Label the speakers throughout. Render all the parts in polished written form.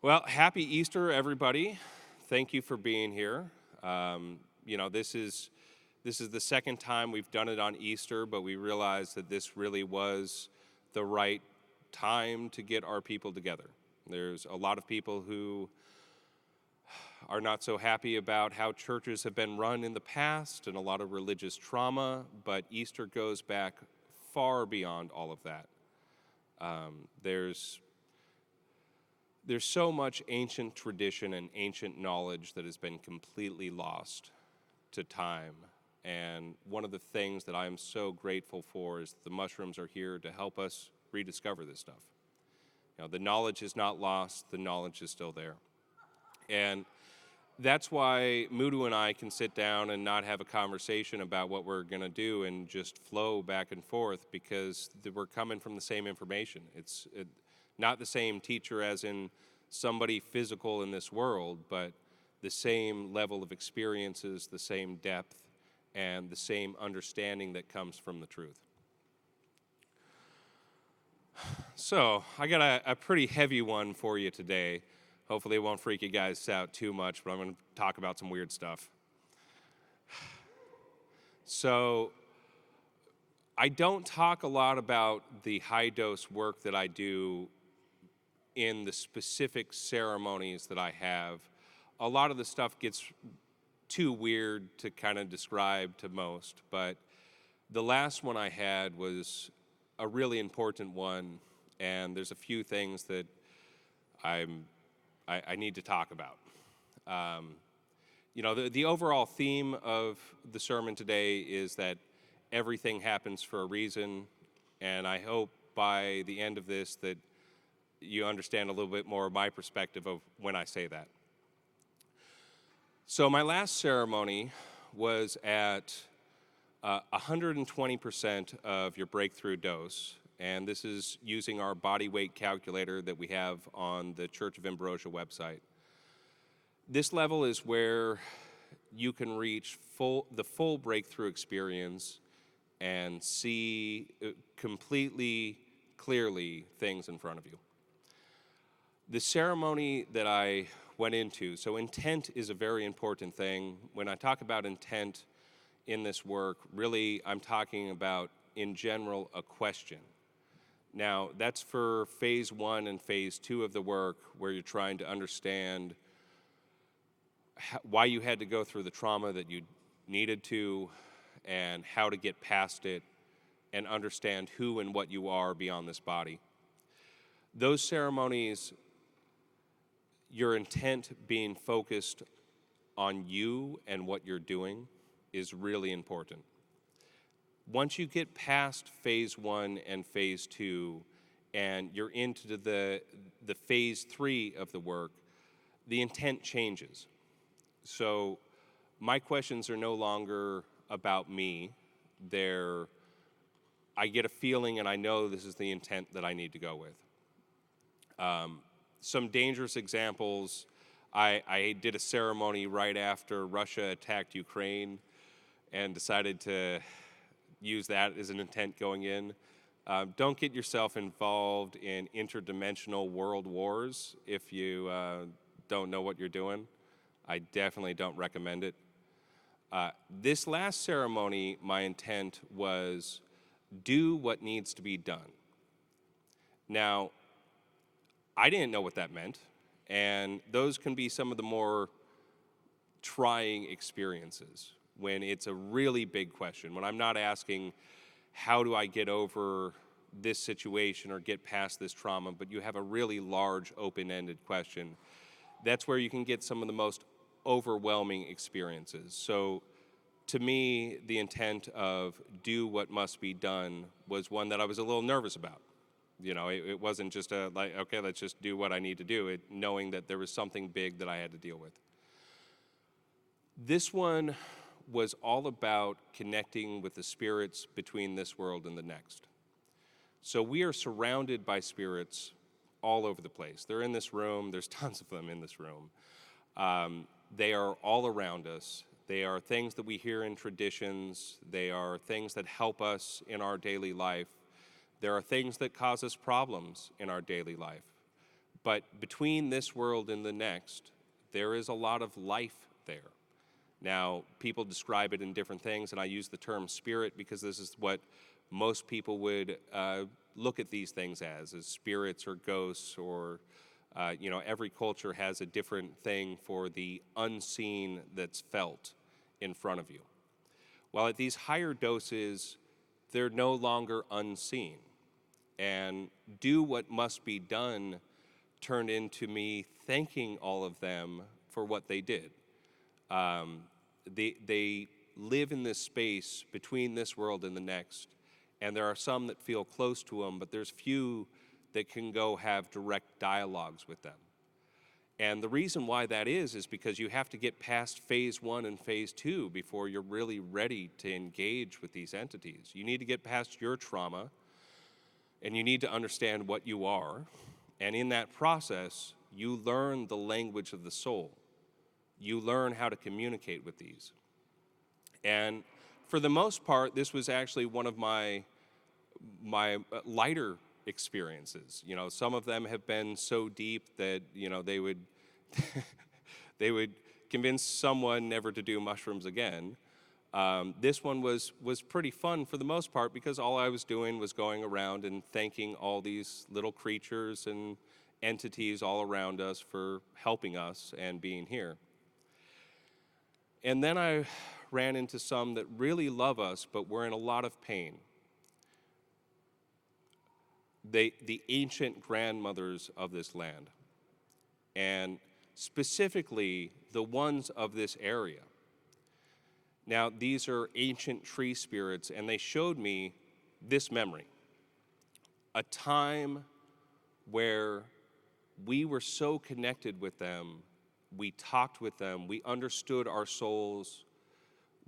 Speaker 1: Well, happy Easter, everybody. Thank you for being here. This is the second time we've done it on Easter, but we realized that this really was the right time to get our people together. There's a lot of people who are not so happy about how churches have been run in the past and a lot of religious trauma, but Easter goes back far beyond all of that. There's so much ancient tradition and ancient knowledge that has been completely lost to time. And one of the things that I'm so grateful for is that the mushrooms are here to help us rediscover this stuff. The knowledge is not lost, the knowledge is still there. And that's why Mudu and I can sit down and not have a conversation about what we're gonna do and just flow back and forth because we're coming from the same information. It's not the same teacher as in somebody physical in this world, but the same level of experiences, the same depth, and the same understanding that comes from the truth. So, I got a pretty heavy one for you today. Hopefully it won't freak you guys out too much, but I'm gonna talk about some weird stuff. So, I don't talk a lot about the high dose work that I do in the specific ceremonies that I have. A lot of the stuff gets too weird to kind of describe to most, but the last one I had was a really important one, and there's a few things that I need to talk about. The overall theme of the sermon today is that everything happens for a reason, and I hope by the end of this that you understand a little bit more of my perspective of when I say that. So my last ceremony was at 120% of your breakthrough dose, and this is using our body weight calculator that we have on the Church of Ambrosia website. This level is where you can reach the full breakthrough experience and see completely clearly things in front of you. The ceremony that I went into, so intent is a very important thing. When I talk about intent in this work, really I'm talking about, in general, a question. Now, that's for phase 1 and phase 2 of the work, where you're trying to understand why you had to go through the trauma that you needed to, and how to get past it, and understand who and what you are beyond this body. Those ceremonies, your intent being focused on you and what you're doing is really important. Once you get past phase 1 and phase 2 and you're into the phase 3 of the work, the intent changes. So my questions are no longer about me. I get a feeling and I know this is the intent that I need to go with. Some dangerous examples, I did a ceremony right after Russia attacked Ukraine and decided to use that as an intent going in. Don't get yourself involved in interdimensional world wars if you don't know what you're doing. I definitely don't recommend it. This last ceremony, my intent was do what needs to be done. Now, I didn't know what that meant, and those can be some of the more trying experiences when it's a really big question, when I'm not asking, how do I get over this situation or get past this trauma, but you have a really large open-ended question. That's where you can get some of the most overwhelming experiences. So to me, the intent of do what must be done was one that I was a little nervous about. It wasn't just okay, let's just do what I need to do, knowing that there was something big that I had to deal with. This one was all about connecting with the spirits between this world and the next. So we are surrounded by spirits all over the place. They're in this room. There's tons of them in this room. They are all around us. They are things that we hear in traditions. They are things that help us in our daily life. There are things that cause us problems in our daily life. But between this world and the next, there is a lot of life there. Now, people describe it in different things, and I use the term spirit because this is what most people would look at these things as spirits or ghosts, or every culture has a different thing for the unseen that's felt in front of you. Well, at these higher doses, they're no longer unseen. And do what must be done turned into me thanking all of them for what they did. They live in this space between this world and the next, and there are some that feel close to them, but there's few that can go have direct dialogues with them. And the reason why that is because you have to get past phase 1 and phase 2 before you're really ready to engage with these entities. You need to get past your trauma, and you need to understand what you are. And in that process, you learn the language of the soul. You learn how to communicate with these. And for the most part, this was actually one of my lighter experiences. Some of them have been so deep that, they would they would convince someone never to do mushrooms again. This one was pretty fun for the most part because all I was doing was going around and thanking all these little creatures and entities all around us for helping us and being here. And then I ran into some that really love us, but were in a lot of pain. The ancient grandmothers of this land, and specifically the ones of this area. Now, these are ancient tree spirits, and they showed me this memory. A time where we were so connected with them, we talked with them, we understood our souls,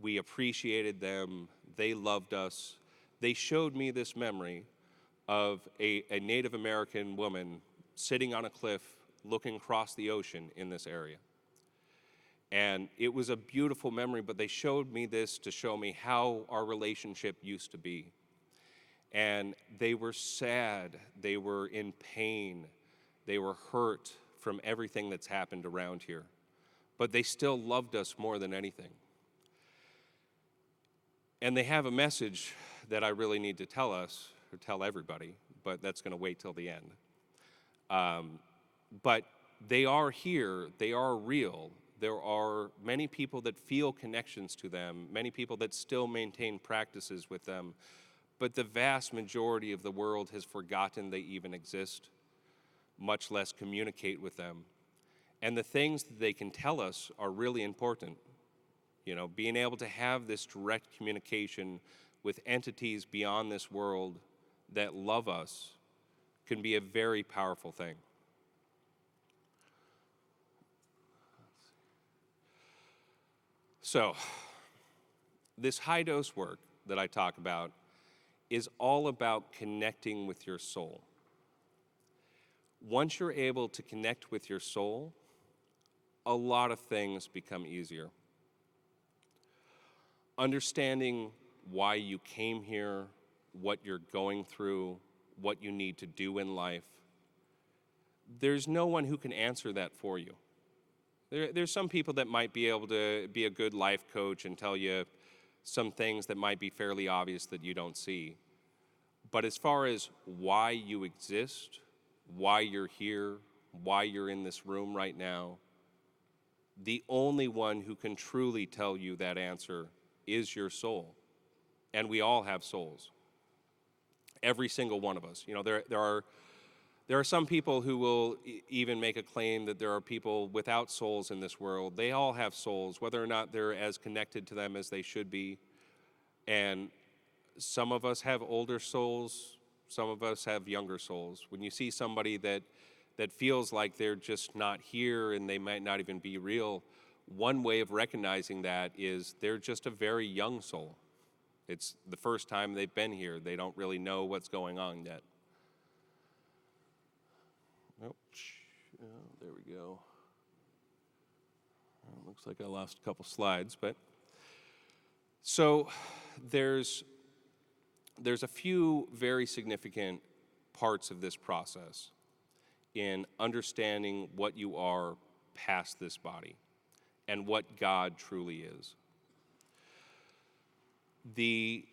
Speaker 1: we appreciated them, they loved us. They showed me this memory of a Native American woman sitting on a cliff looking across the ocean in this area. And it was a beautiful memory, but they showed me this to show me how our relationship used to be. And they were sad, they were in pain, they were hurt from everything that's happened around here. But they still loved us more than anything. And they have a message that I really need to tell us, or tell everybody, but that's going to wait till the end. But they are here, they are real. There are many people that feel connections to them, many people that still maintain practices with them, but the vast majority of the world has forgotten they even exist, much less communicate with them. And the things that they can tell us are really important. Being able to have this direct communication with entities beyond this world that love us can be a very powerful thing. So, this high dose work that I talk about is all about connecting with your soul. Once you're able to connect with your soul, a lot of things become easier. Understanding why you came here, what you're going through, what you need to do in life. There's no one who can answer that for you. There's some people that might be able to be a good life coach and tell you some things that might be fairly obvious that you don't see. But as far as why you exist, why you're here, why you're in this room right now, the only one who can truly tell you that answer is your soul. And we all have souls. Every single one of us. There are some people who will even make a claim that there are people without souls in this world. They all have souls, whether or not they're as connected to them as they should be. And some of us have older souls, some of us have younger souls. When you see somebody that feels like they're just not here and they might not even be real, one way of recognizing that is they're just a very young soul. It's the first time they've been here. They don't really know what's going on yet. Oh, there we go. Looks like I lost a couple slides, but so there's a few very significant parts of this process. in understanding what you are past this body and what God truly is. The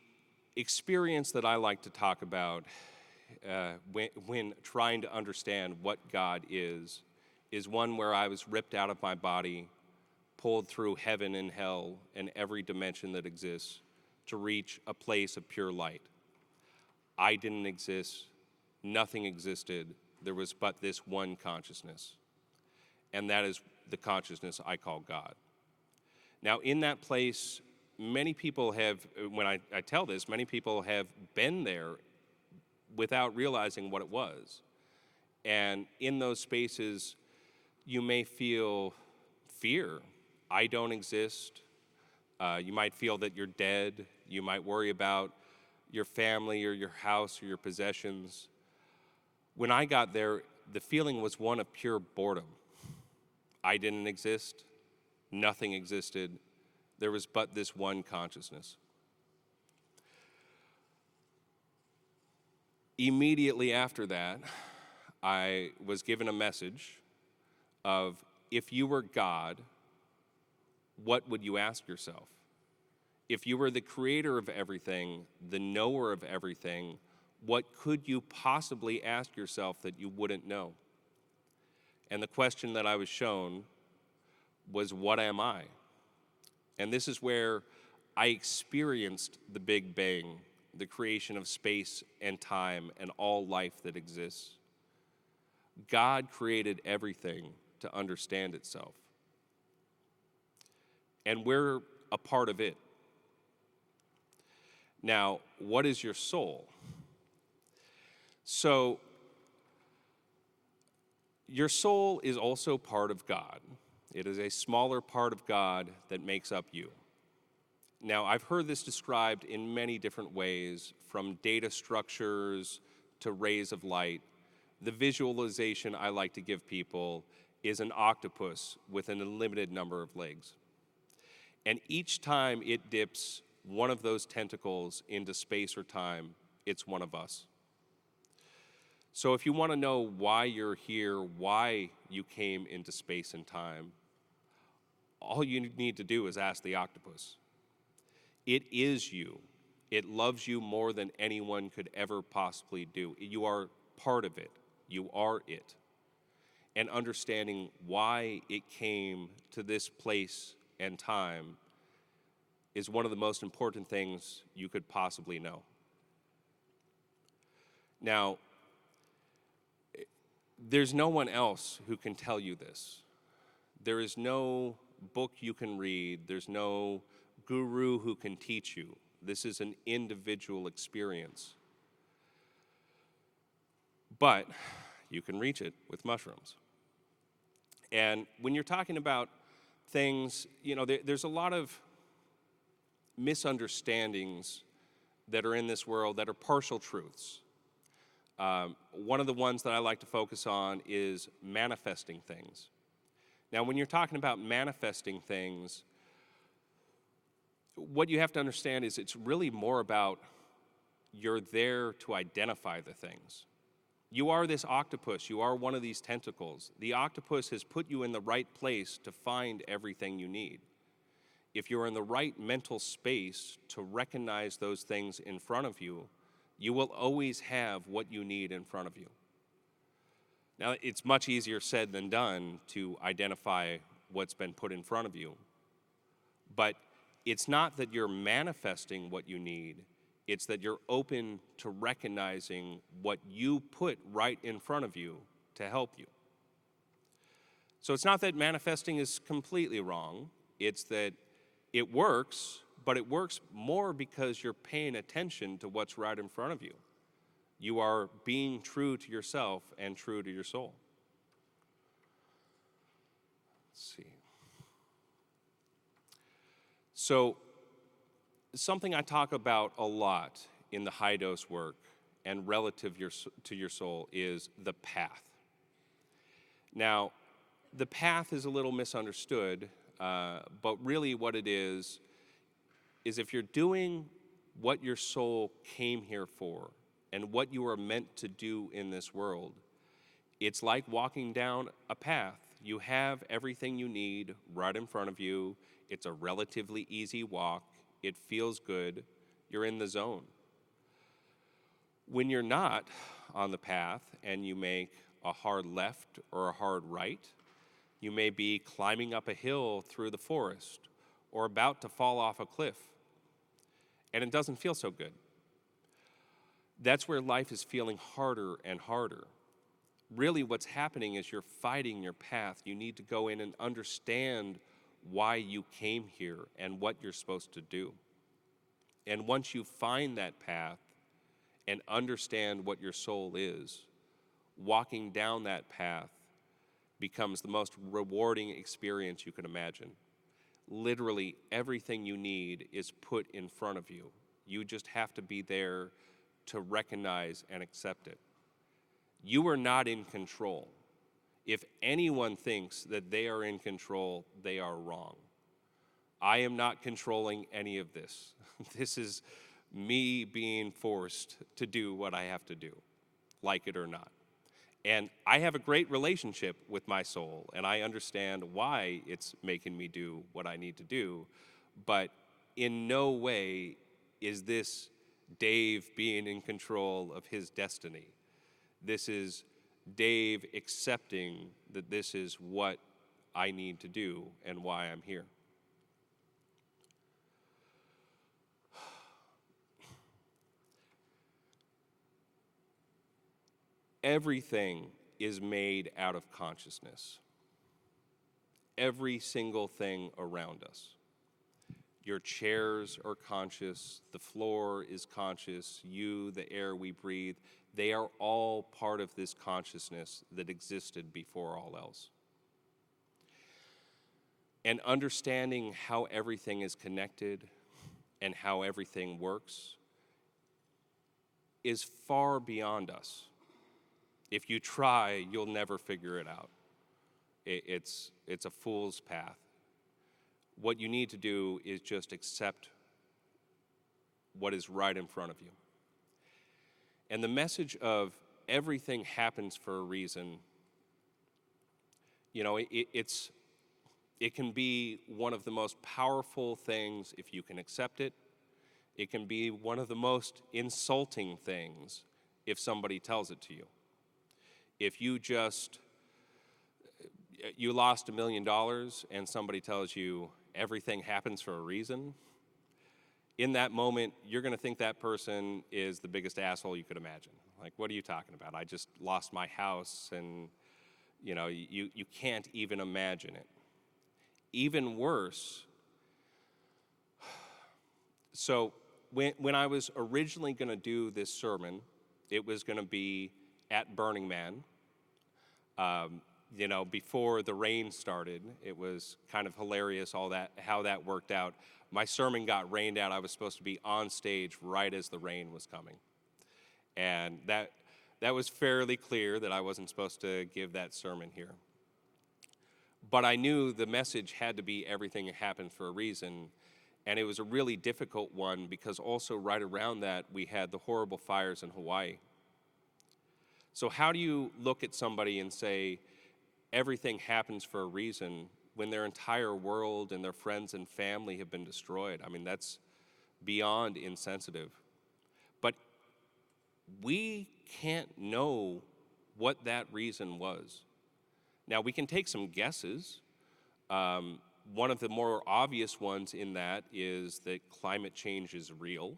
Speaker 1: experience that I like to talk about when trying to understand what God is one where I was ripped out of my body, pulled through heaven and hell and every dimension that exists to reach a place of pure light. I didn't exist, nothing existed, there was but this one consciousness, and that is the consciousness I call God. Now, in that place, many people have, when I tell this, many people have been there without realizing what it was. And in those spaces, you may feel fear. I don't exist. You might feel that you're dead. You might worry about your family or your house or your possessions. When I got there, the feeling was one of pure boredom. I didn't exist. Nothing existed. There was but this one consciousness. Immediately after that, I was given a message of, if you were God, what would you ask yourself? If you were the creator of everything, the knower of everything, what could you possibly ask yourself that you wouldn't know? And the question that I was shown was, what am I? And this is where I experienced the Big Bang, the creation of space and time and all life that exists. God created everything to understand itself. And we're a part of it. Now, what is your soul? So, your soul is also part of God. It is a smaller part of God that makes up you. Now, I've heard this described in many different ways, from data structures to rays of light. The visualization I like to give people is an octopus with an unlimited number of legs. And each time it dips one of those tentacles into space or time, it's one of us. So if you want to know why you're here, why you came into space and time, all you need to do is ask the octopus. It is you. It loves you more than anyone could ever possibly do. You are part of it. You are it. And understanding why it came to this place and time is one of the most important things you could possibly know. Now, there's no one else who can tell you this. There is no book you can read. There's no guru who can teach you. This is an individual experience. But you can reach it with mushrooms. And when you're talking about things, there's a lot of misunderstandings that are in this world that are partial truths. One of the ones that I like to focus on is manifesting things. Now, when you're talking about manifesting things, what you have to understand is it's really more about you're there to identify the things. You are this octopus. You are one of these tentacles. The octopus has put you in the right place to find everything you need. If you're in the right mental space to recognize those things in front of you, you will always have what you need in front of you. Now, it's much easier said than done to identify what's been put in front of you. But it's not that you're manifesting what you need, it's that you're open to recognizing what you put right in front of you to help you. So it's not that manifesting is completely wrong, it's that it works, but it works more because you're paying attention to what's right in front of you. You are being true to yourself and true to your soul. Let's see. So, something I talk about a lot in the high dose work and relative to your soul is the path. Now, the path is a little misunderstood, but really what it is if you're doing what your soul came here for and what you are meant to do in this world, It's like walking down a path. You have everything you need right in front of you. It's a relatively easy walk. It feels good. You're in the zone. When you're not on the path and you make a hard left or a hard right, you may be climbing up a hill through the forest or about to fall off a cliff, and it doesn't feel so good. That's where life is feeling harder and harder. Really, what's happening is you're fighting your path. You need to go in and understand why you came here and what you're supposed to do. And once you find that path and understand what your soul is, walking down that path becomes the most rewarding experience you can imagine. Literally, everything you need is put in front of you. You just have to be there to recognize and accept it. You are not in control. If anyone thinks that they are in control, they are wrong. I am not controlling any of this. This is me being forced to do what I have to do, like it or not. And I have a great relationship with my soul, and I understand why it's making me do what I need to do, but in no way is this Dave being in control of his destiny. This is Dave accepting that this is what I need to do and why I'm here. Everything is made out of consciousness. Every single thing around us. Your chairs are conscious, the floor is conscious, you, the air we breathe, they are all part of this consciousness that existed before all else. And understanding how everything is connected and how everything works is far beyond us. If you try, you'll never figure it out. It's a fool's path. What you need to do is just accept what is right in front of you. And the message of everything happens for a reason, you know, it can be one of the most powerful things if you can accept it. It can be one of the most insulting things if somebody tells it to you. If you lost $1 million and somebody tells you everything happens for a reason, in that moment, you're gonna think that person is the biggest asshole you could imagine. Like, what are you talking about? I just lost my house and, you know, you can't even imagine it. Even worse, so when I was originally gonna do this sermon, it was gonna be at Burning Man. You know, before the rain started, it was kind of hilarious how that worked out. My sermon got rained out. I was supposed to be on stage right as the rain was coming. And that was fairly clear that I wasn't supposed to give that sermon here. But I knew the message had to be everything happened for a reason. And it was a really difficult one because also right around that, we had the horrible fires in Hawaii. So how do you look at somebody and say, everything happens for a reason when their entire world and their friends and family have been destroyed? I mean, that's beyond insensitive. But we can't know what that reason was. Now, we can take some guesses. One of the more obvious ones in that is that climate change is real.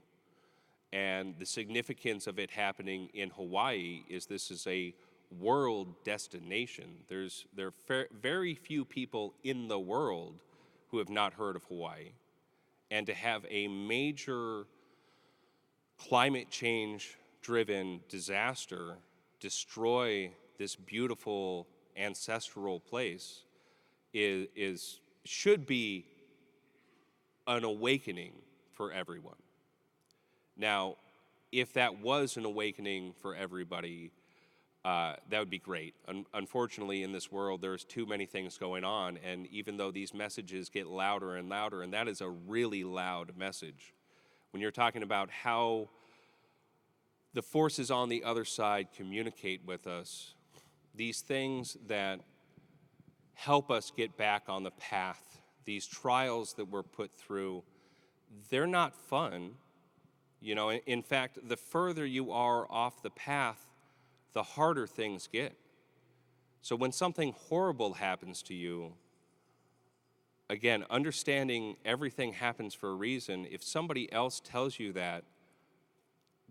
Speaker 1: And the significance of it happening in Hawaii is this is a world destination. There are very few people in the world who have not heard of Hawaii. And to have a major climate change driven disaster destroy this beautiful ancestral place should be an awakening for everyone. Now, if that was an awakening for everybody, that would be great. Unfortunately, in this world, there's too many things going on, and even though these messages get louder and louder, and that is a really loud message, when you're talking about how the forces on the other side communicate with us, these things that help us get back on the path, these trials that we're put through, they're not fun. You know, in fact, the further you are off the path, the harder things get. So when something horrible happens to you, again, understanding everything happens for a reason, if somebody else tells you that,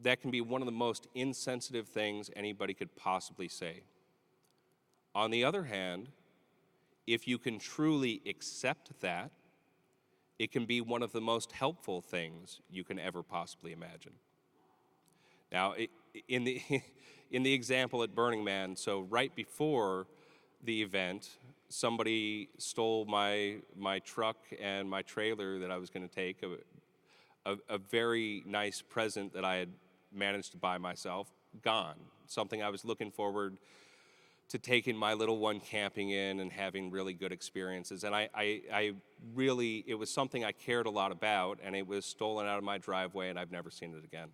Speaker 1: that can be one of the most insensitive things anybody could possibly say. On the other hand, if you can truly accept that, it can be one of the most helpful things you can ever possibly imagine. Now, in the in the example at Burning Man, so right before the event, somebody stole my truck and my trailer that I was going to take, a very nice present that I had managed to buy myself, gone. Something I was looking forward to taking my little one camping in and having really good experiences. And I really, it was something I cared a lot about, and it was stolen out of my driveway, and I've never seen it again.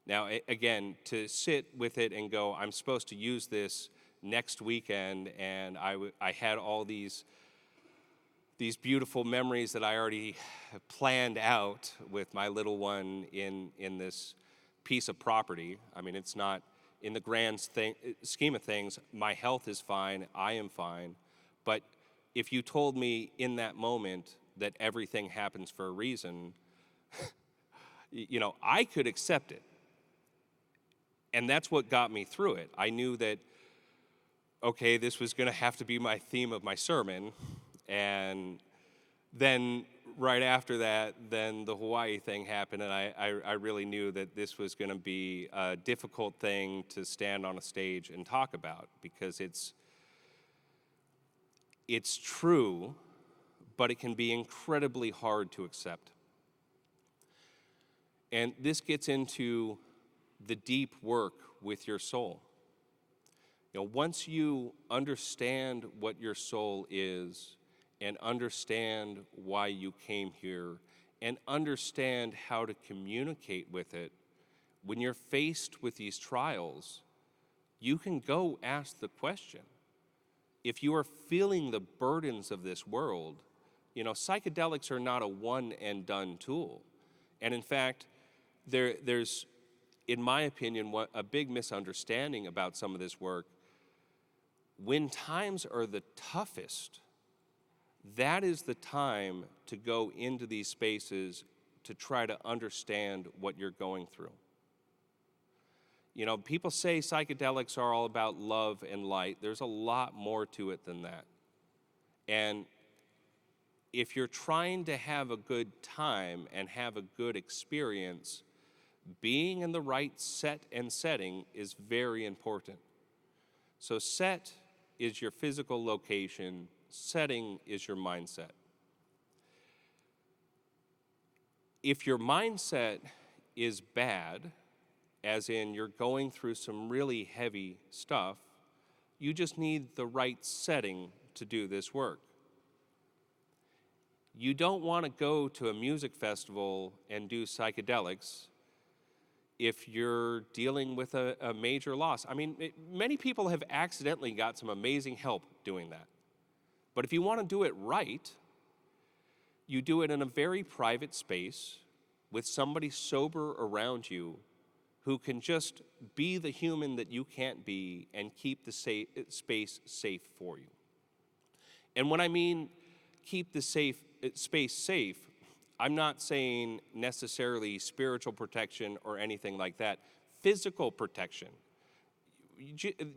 Speaker 1: Now, again, to sit with it and go, I'm supposed to use this next weekend, and I had all these beautiful memories that I already planned out with my little one in this piece of property. I mean, it's not, in the grand scheme of things, my health is fine, I am fine, but if you told me in that moment that everything happens for a reason, you know, I could accept it. And that's what got me through it. I knew that, okay, this was going to have to be my theme of my sermon. And then right after that, then the Hawaii thing happened, and I really knew that this was going to be a difficult thing to stand on a stage and talk about, because it's true, but it can be incredibly hard to accept. And this gets into the deep work with your soul. You know, once you understand what your soul is, and understand why you came here, and understand how to communicate with it, when you're faced with these trials, you can go ask the question. If you are feeling the burdens of this world, you know, psychedelics are not a one and done tool. And in fact, there's, in my opinion, a big misunderstanding about some of this work. When times are the toughest, that is the time to go into these spaces to try to understand what you're going through. You know, people say psychedelics are all about love and light. There's a lot more to it than that. And if you're trying to have a good time and have a good experience, being in the right set and setting is very important. So set is your physical location, setting is your mindset. If your mindset is bad, as in you're going through some really heavy stuff, you just need the right setting to do this work. You don't want to go to a music festival and do psychedelics if you're dealing with a major loss. I mean, many people have accidentally got some amazing help doing that. But if you want to do it right, you do it in a very private space with somebody sober around you who can just be the human that you can't be and keep the space safe for you. And when I mean keep the space safe, I'm not saying necessarily spiritual protection or anything like that. Physical protection.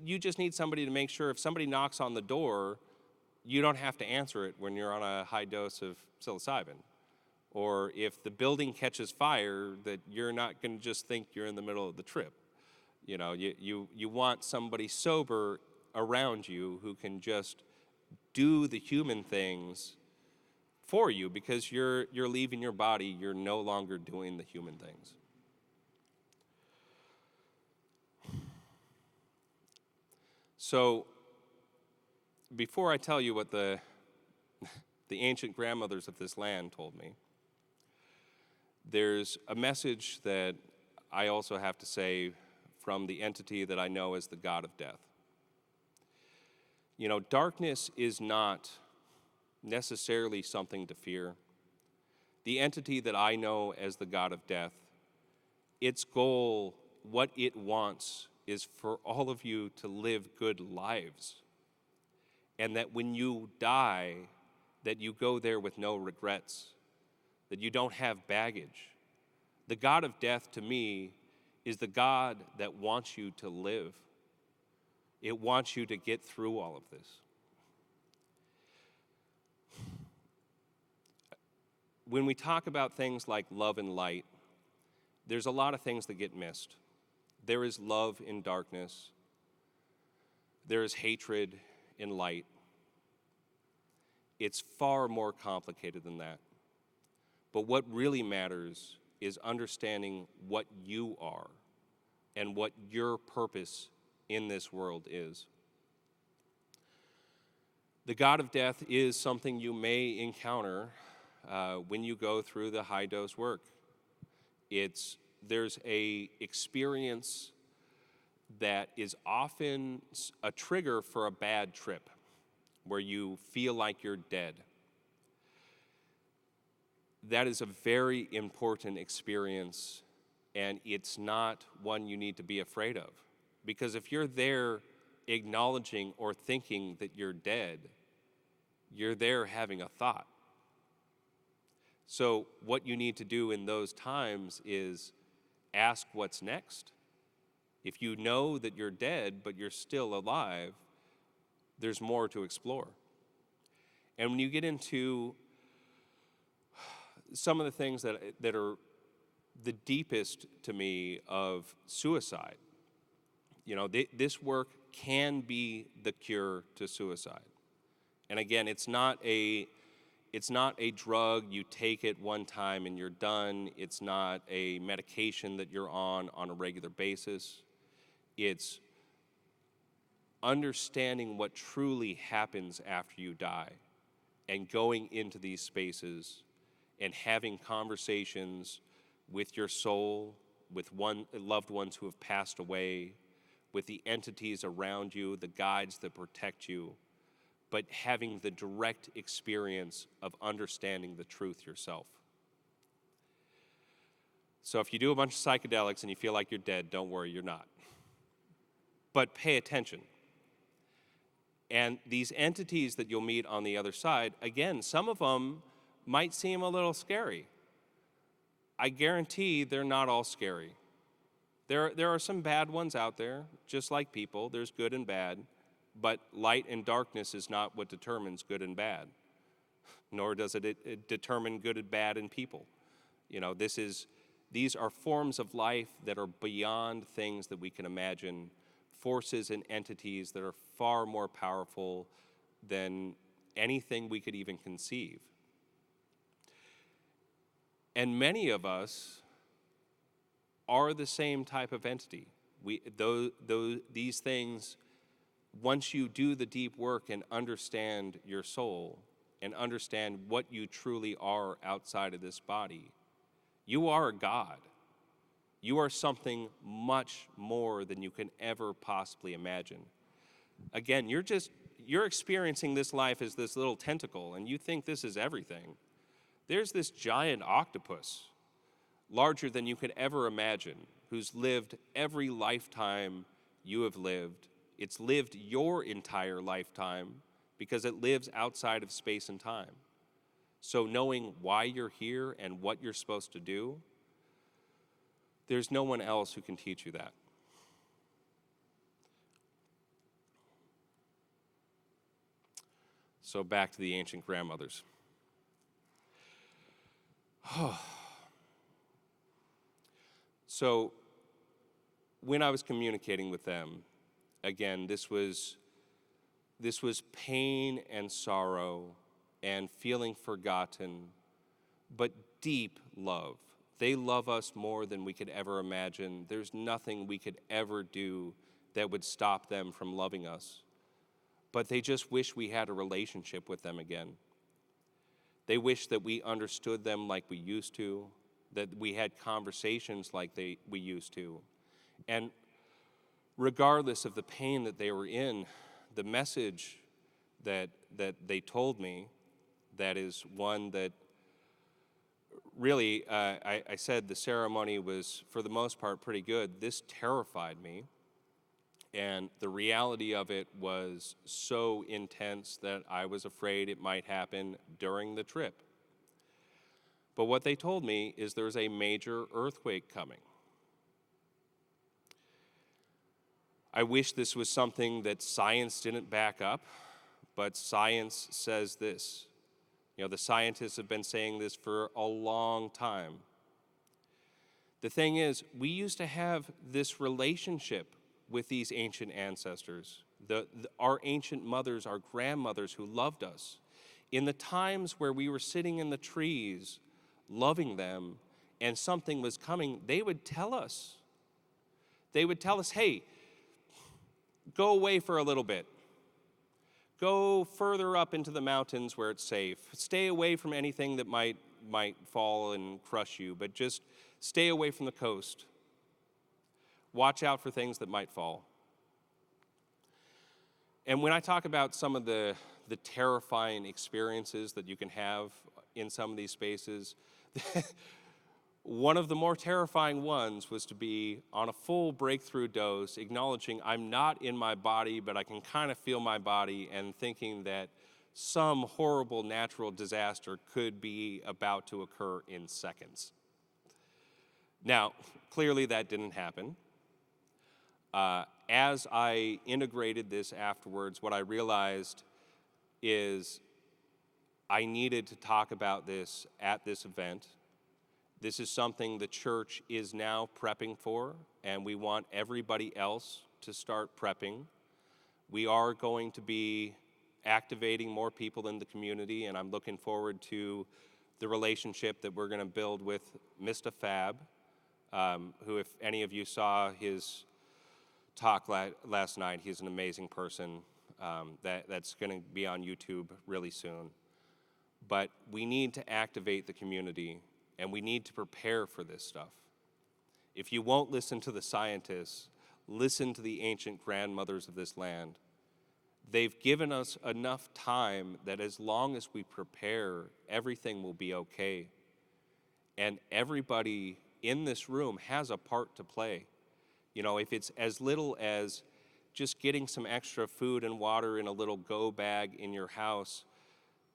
Speaker 1: You just need somebody to make sure if somebody knocks on the door, you don't have to answer it when you're on a high dose of psilocybin. Or if the building catches fire, that you're not going to just think you're in the middle of the trip. You know, you want somebody sober around you who can just do the human things for you, because you're leaving your body, you're no longer doing the human things. So, before I tell you what the ancient grandmothers of this land told me, there's a message that I also have to say from the entity that I know as the God of death. You know, darkness is not necessarily something to fear. The entity that I know as the god of death, its goal, what it wants, is for all of you to live good lives. And that when you die, that you go there with no regrets, that you don't have baggage. The god of death, to me, is the god that wants you to live. It wants you to get through all of this. When we talk about things like love and light, there's a lot of things that get missed. There is love in darkness. There is hatred in light. It's far more complicated than that. But what really matters is understanding what you are and what your purpose in this world is. The god of death is something you may encounter when you go through the high dose work. There's a experience that is often a trigger for a bad trip, where you feel like you're dead. That is a very important experience, and it's not one you need to be afraid of. Because if you're there acknowledging or thinking that you're dead, you're there having a thought. So what you need to do in those times is ask what's next. If you know that you're dead, but you're still alive, there's more to explore. And when you get into some of the things that are the deepest to me of suicide, you know, this work can be the cure to suicide. And again, it's not a drug, you take it one time and you're done. It's not a medication that you're on a regular basis. It's understanding what truly happens after you die and going into these spaces and having conversations with your soul, with loved ones who have passed away, with the entities around you, the guides that protect you, but having the direct experience of understanding the truth yourself. So if you do a bunch of psychedelics and you feel like you're dead, don't worry, you're not. But pay attention. And these entities that you'll meet on the other side, again, some of them might seem a little scary. I guarantee they're not all scary. There are some bad ones out there, just like people. There's good and bad. But light and darkness is not what determines good and bad, nor does it determine good and bad in people. You know, these are forms of life that are beyond things that we can imagine, forces and entities that are far more powerful than anything we could even conceive. And many of us are the same type of entity. These things, once you do the deep work and understand your soul and understand what you truly are outside of this body, you are a God. You are something much more than you can ever possibly imagine. Again, you're experiencing this life as this little tentacle, and you think this is everything. There's this giant octopus, larger than you could ever imagine, who's lived every lifetime you have lived. It's lived your entire lifetime because it lives outside of space and time. So knowing why you're here and what you're supposed to do, there's no one else who can teach you that. So back to the ancient grandmothers. So when I was communicating with them, again, this was pain and sorrow and feeling forgotten, but deep love. They love us more than we could ever imagine. There's nothing we could ever do that would stop them from loving us. But they just wish we had a relationship with them again. They wish that we understood them like we used to, that we had conversations like we used to. And regardless of the pain that they were in, the message that they told me that is one that really, I said the ceremony was, for the most part, pretty good. This terrified me, and the reality of it was so intense that I was afraid it might happen during the trip. But what they told me is there's a major earthquake coming. I wish this was something that science didn't back up, but science says this. You know, the scientists have been saying this for a long time. The thing is, we used to have this relationship with these ancient ancestors, our ancient mothers, our grandmothers who loved us. In the times where we were sitting in the trees, loving them, and something was coming, they would tell us. They would tell us, hey, go away for a little bit. Go further up into the mountains where it's safe. Stay away from anything that might fall and crush you, but just stay away from the coast. Watch out for things that might fall. And when I talk about some of the terrifying experiences that you can have in some of these spaces, one of the more terrifying ones was to be on a full breakthrough dose, acknowledging I'm not in my body, but I can kind of feel my body, and thinking that some horrible natural disaster could be about to occur in seconds. Now, clearly that didn't happen. As I integrated this afterwards, what I realized is I needed to talk about this at this event. This is something the church is now prepping for, and we want everybody else to start prepping. We are going to be activating more people in the community, and I'm looking forward to the relationship that we're going to build with Mr. Fab, who, if any of you saw his talk last night, he's an amazing person. That's going to be on YouTube really soon. But we need to activate the community, and we need to prepare for this stuff. If you won't listen to the scientists, listen to the ancient grandmothers of this land. They've given us enough time that as long as we prepare, everything will be okay. And everybody in this room has a part to play. You know, if it's as little as just getting some extra food and water in a little go bag in your house,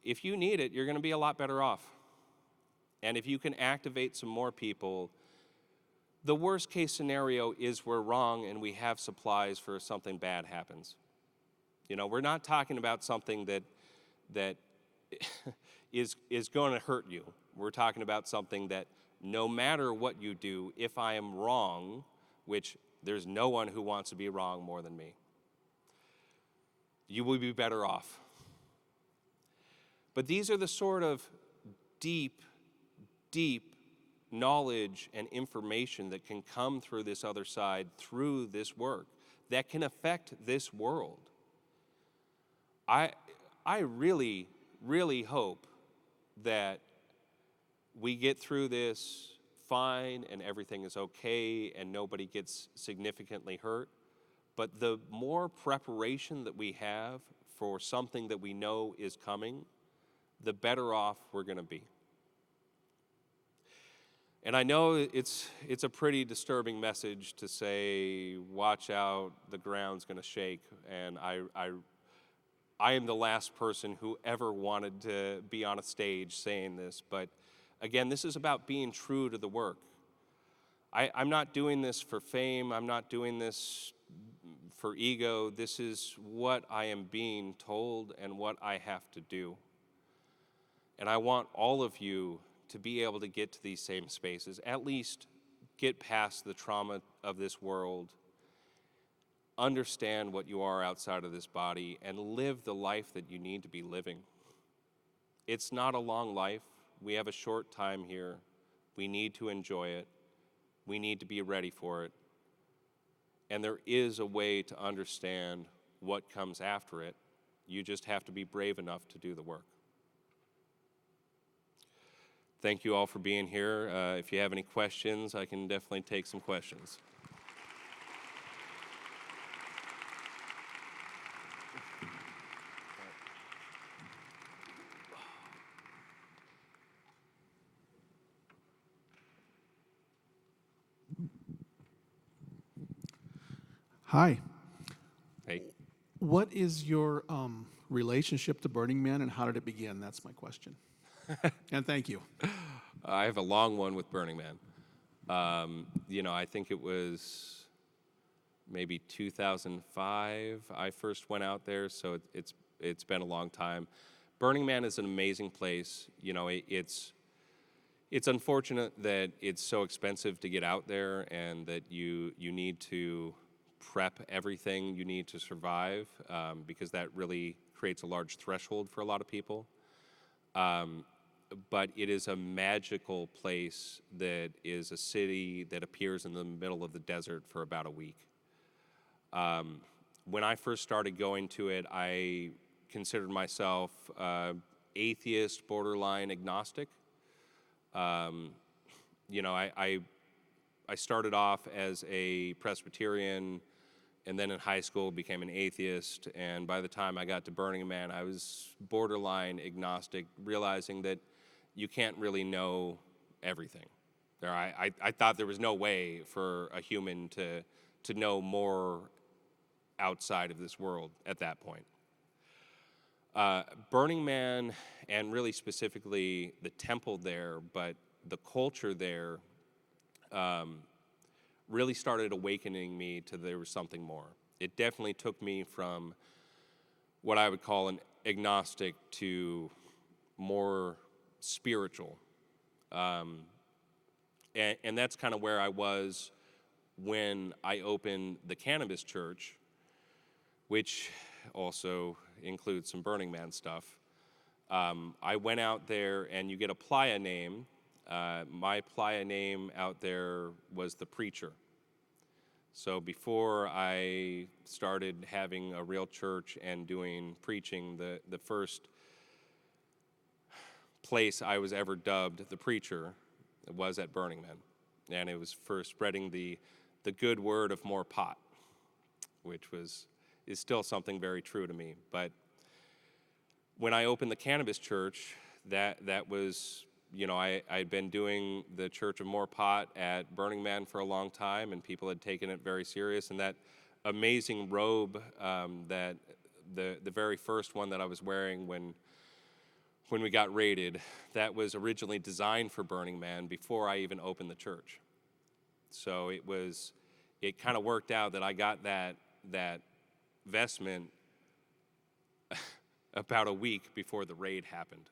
Speaker 1: if you need it, you're going to be a lot better off. And if you can activate some more people, the worst case scenario is we're wrong and we have supplies for if something bad happens. You know, we're not talking about something that is going to hurt you. We're talking about something that no matter what you do, if I am wrong, which there's no one who wants to be wrong more than me, you will be better off. But these are the sort of deep knowledge and information that can come through this other side, through this work, that can affect this world. I really, really hope that we get through this fine and everything is okay and nobody gets significantly hurt. But the more preparation that we have for something that we know is coming, the better off we're going to be. And I know it's a pretty disturbing message to say, watch out, the ground's going to shake. And I am the last person who ever wanted to be on a stage saying this. But again, this is about being true to the work. I'm not doing this for fame. I'm not doing this for ego. This is what I am being told and what I have to do. And I want all of you to be able to get to these same spaces, at least get past the trauma of this world, understand what you are outside of this body, and live the life that you need to be living. It's not a long life. We have a short time here. We need to enjoy it. We need to be ready for it. And there is a way to understand what comes after it. You just have to be brave enough to do the work. Thank you all for being here. If you have any questions, I can definitely take some questions.
Speaker 2: Hi.
Speaker 1: Hey,
Speaker 2: What is your relationship to Burning Man, and how did it begin? That's my question. And thank you.
Speaker 1: I have a long one with Burning Man. I think it was maybe 2005 I first went out there, so it's been a long time. Burning Man is an amazing place. It's unfortunate that it's so expensive to get out there and that you need to prep everything you need to survive, because that really creates a large threshold for a lot of people. But it is a magical place that is a city that appears in the middle of the desert for about a week. When I first started going to it, I considered myself atheist, borderline agnostic. I started off as a Presbyterian, and then in high school became an atheist. And by the time I got to Burning Man, I was borderline agnostic, realizing that you can't really know everything. I thought there was no way for a human to know more outside of this world at that point. Burning Man, and really specifically the temple there, but the culture there, really started awakening me to there was something more. It definitely took me from what I would call an agnostic to more spiritual. And that's kind of where I was when I opened the Cannabis Church, which also includes some Burning Man stuff. I went out there, and you get a playa name. My playa name out there was the Preacher. So before I started having a real church and doing preaching, the first place I was ever dubbed the Preacher was at Burning Man. And it was for spreading the good word of more pot, which is still something very true to me. But when I opened the Cannabis Church, that was, I'd been doing the Church of More Pot at Burning Man for a long time, and people had taken it very serious. And that amazing robe, that the very first one that I was wearing when we got raided, that was originally designed for Burning Man before I even opened the church. So it kind of worked out that I got that vestment about a week before the raid happened.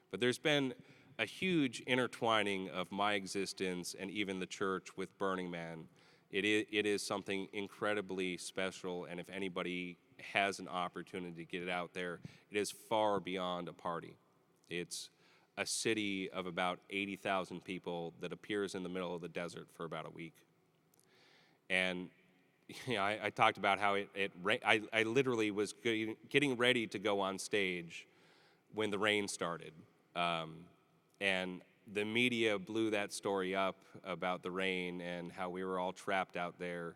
Speaker 1: But there's been a huge intertwining of my existence and even the church with Burning Man. It is something incredibly special, and if anybody has an opportunity to get it out there, it is far beyond a party. It's a city of about 80,000 people that appears in the middle of the desert for about a week. And I talked about how I literally was getting ready to go on stage when the rain started. And the media blew that story up about the rain and how we were all trapped out there.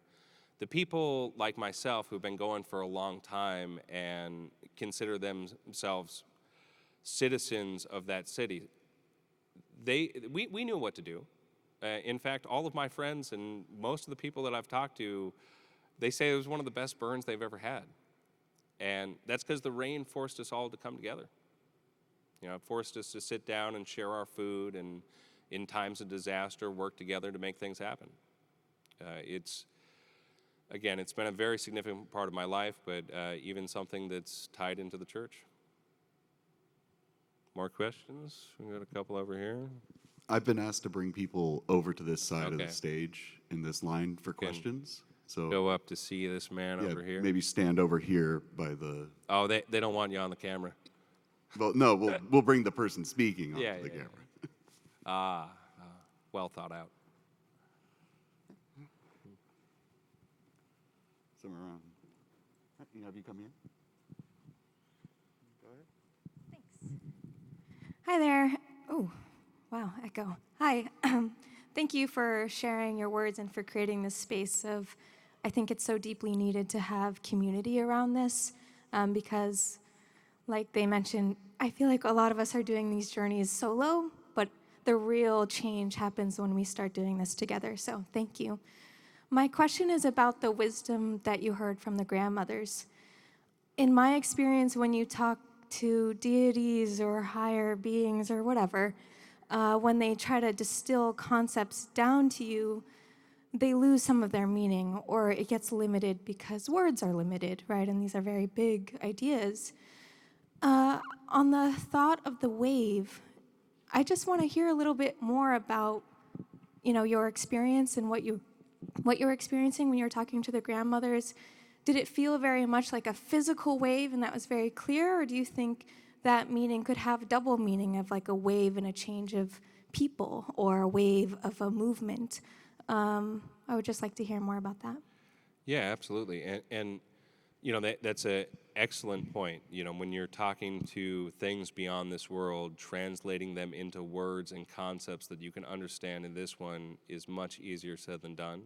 Speaker 1: The people like myself who've been going for a long time and consider themselves citizens of that city, we knew what to do. In fact, all of my friends and most of the people that I've talked to, they say it was one of the best burns they've ever had. And that's because the rain forced us all to come together. It forced us to sit down and share our food, and in times of disaster, work together to make things happen. It's been a very significant part of my life, but even something that's tied into the church. More questions? We got a couple over here.
Speaker 3: I've been asked to bring people over to this side of
Speaker 1: Okay.
Speaker 3: the stage in this line for questions. So
Speaker 1: Go up to see this man
Speaker 3: yeah,
Speaker 1: over here.
Speaker 3: maybe stand over here by the.
Speaker 1: Oh, they don't want you on the camera.
Speaker 3: Well, no, we'll bring the person speaking onto
Speaker 1: Yeah,
Speaker 3: the
Speaker 1: yeah,
Speaker 3: camera.
Speaker 1: Well thought out.
Speaker 3: Somewhere around. Have you come here? Go ahead.
Speaker 4: Thanks. Hi there. Oh, wow, echo. Hi. Thank you for sharing your words and for creating this space of, I think it's so deeply needed to have community around this, because like they mentioned, I feel like a lot of us are doing these journeys solo, but the real change happens when we start doing this together. So thank you. My question is about the wisdom that you heard from the grandmothers. In my experience, when you talk to deities or higher beings or whatever, when they try to distill concepts down to you, they lose some of their meaning, or it gets limited because words are limited, right? And these are very big ideas. On the thought of the wave, I just want to hear a little bit more about, your experience and what you were experiencing when you were talking to the grandmothers. Did it feel very much like a physical wave and that was very clear, or do you think that meaning could have double meaning of like a wave and a change of people or a wave of a movement? I would just like to hear more about that.
Speaker 1: Yeah, absolutely. And that's an excellent point. When you're talking to things beyond this world, translating them into words and concepts that you can understand in this one is much easier said than done.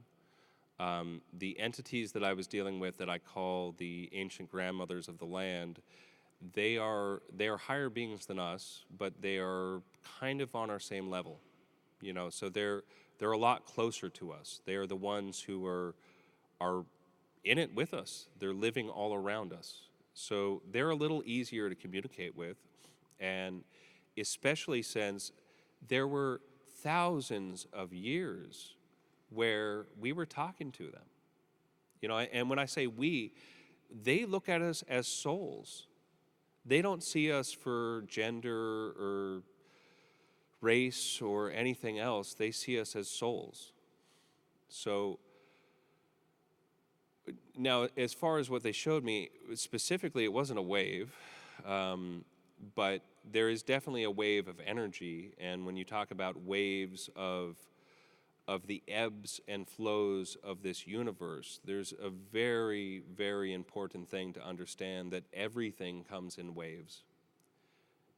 Speaker 1: The entities that I was dealing with that I call the ancient grandmothers of the land, they are higher beings than us, but they are kind of on our same level. So they're a lot closer to us. They are the ones who are in it with us. They're living all around us. So they're a little easier to communicate with, and especially since there were thousands of years where we were talking to them. And when I say we, they look at us as souls. They don't see us for gender or race or anything else. They see us as souls. So now, as far as what they showed me, specifically, it wasn't a wave, but there is definitely a wave of energy. And when you talk about waves of the ebbs and flows of this universe, there's a very, very important thing to understand, that everything comes in waves.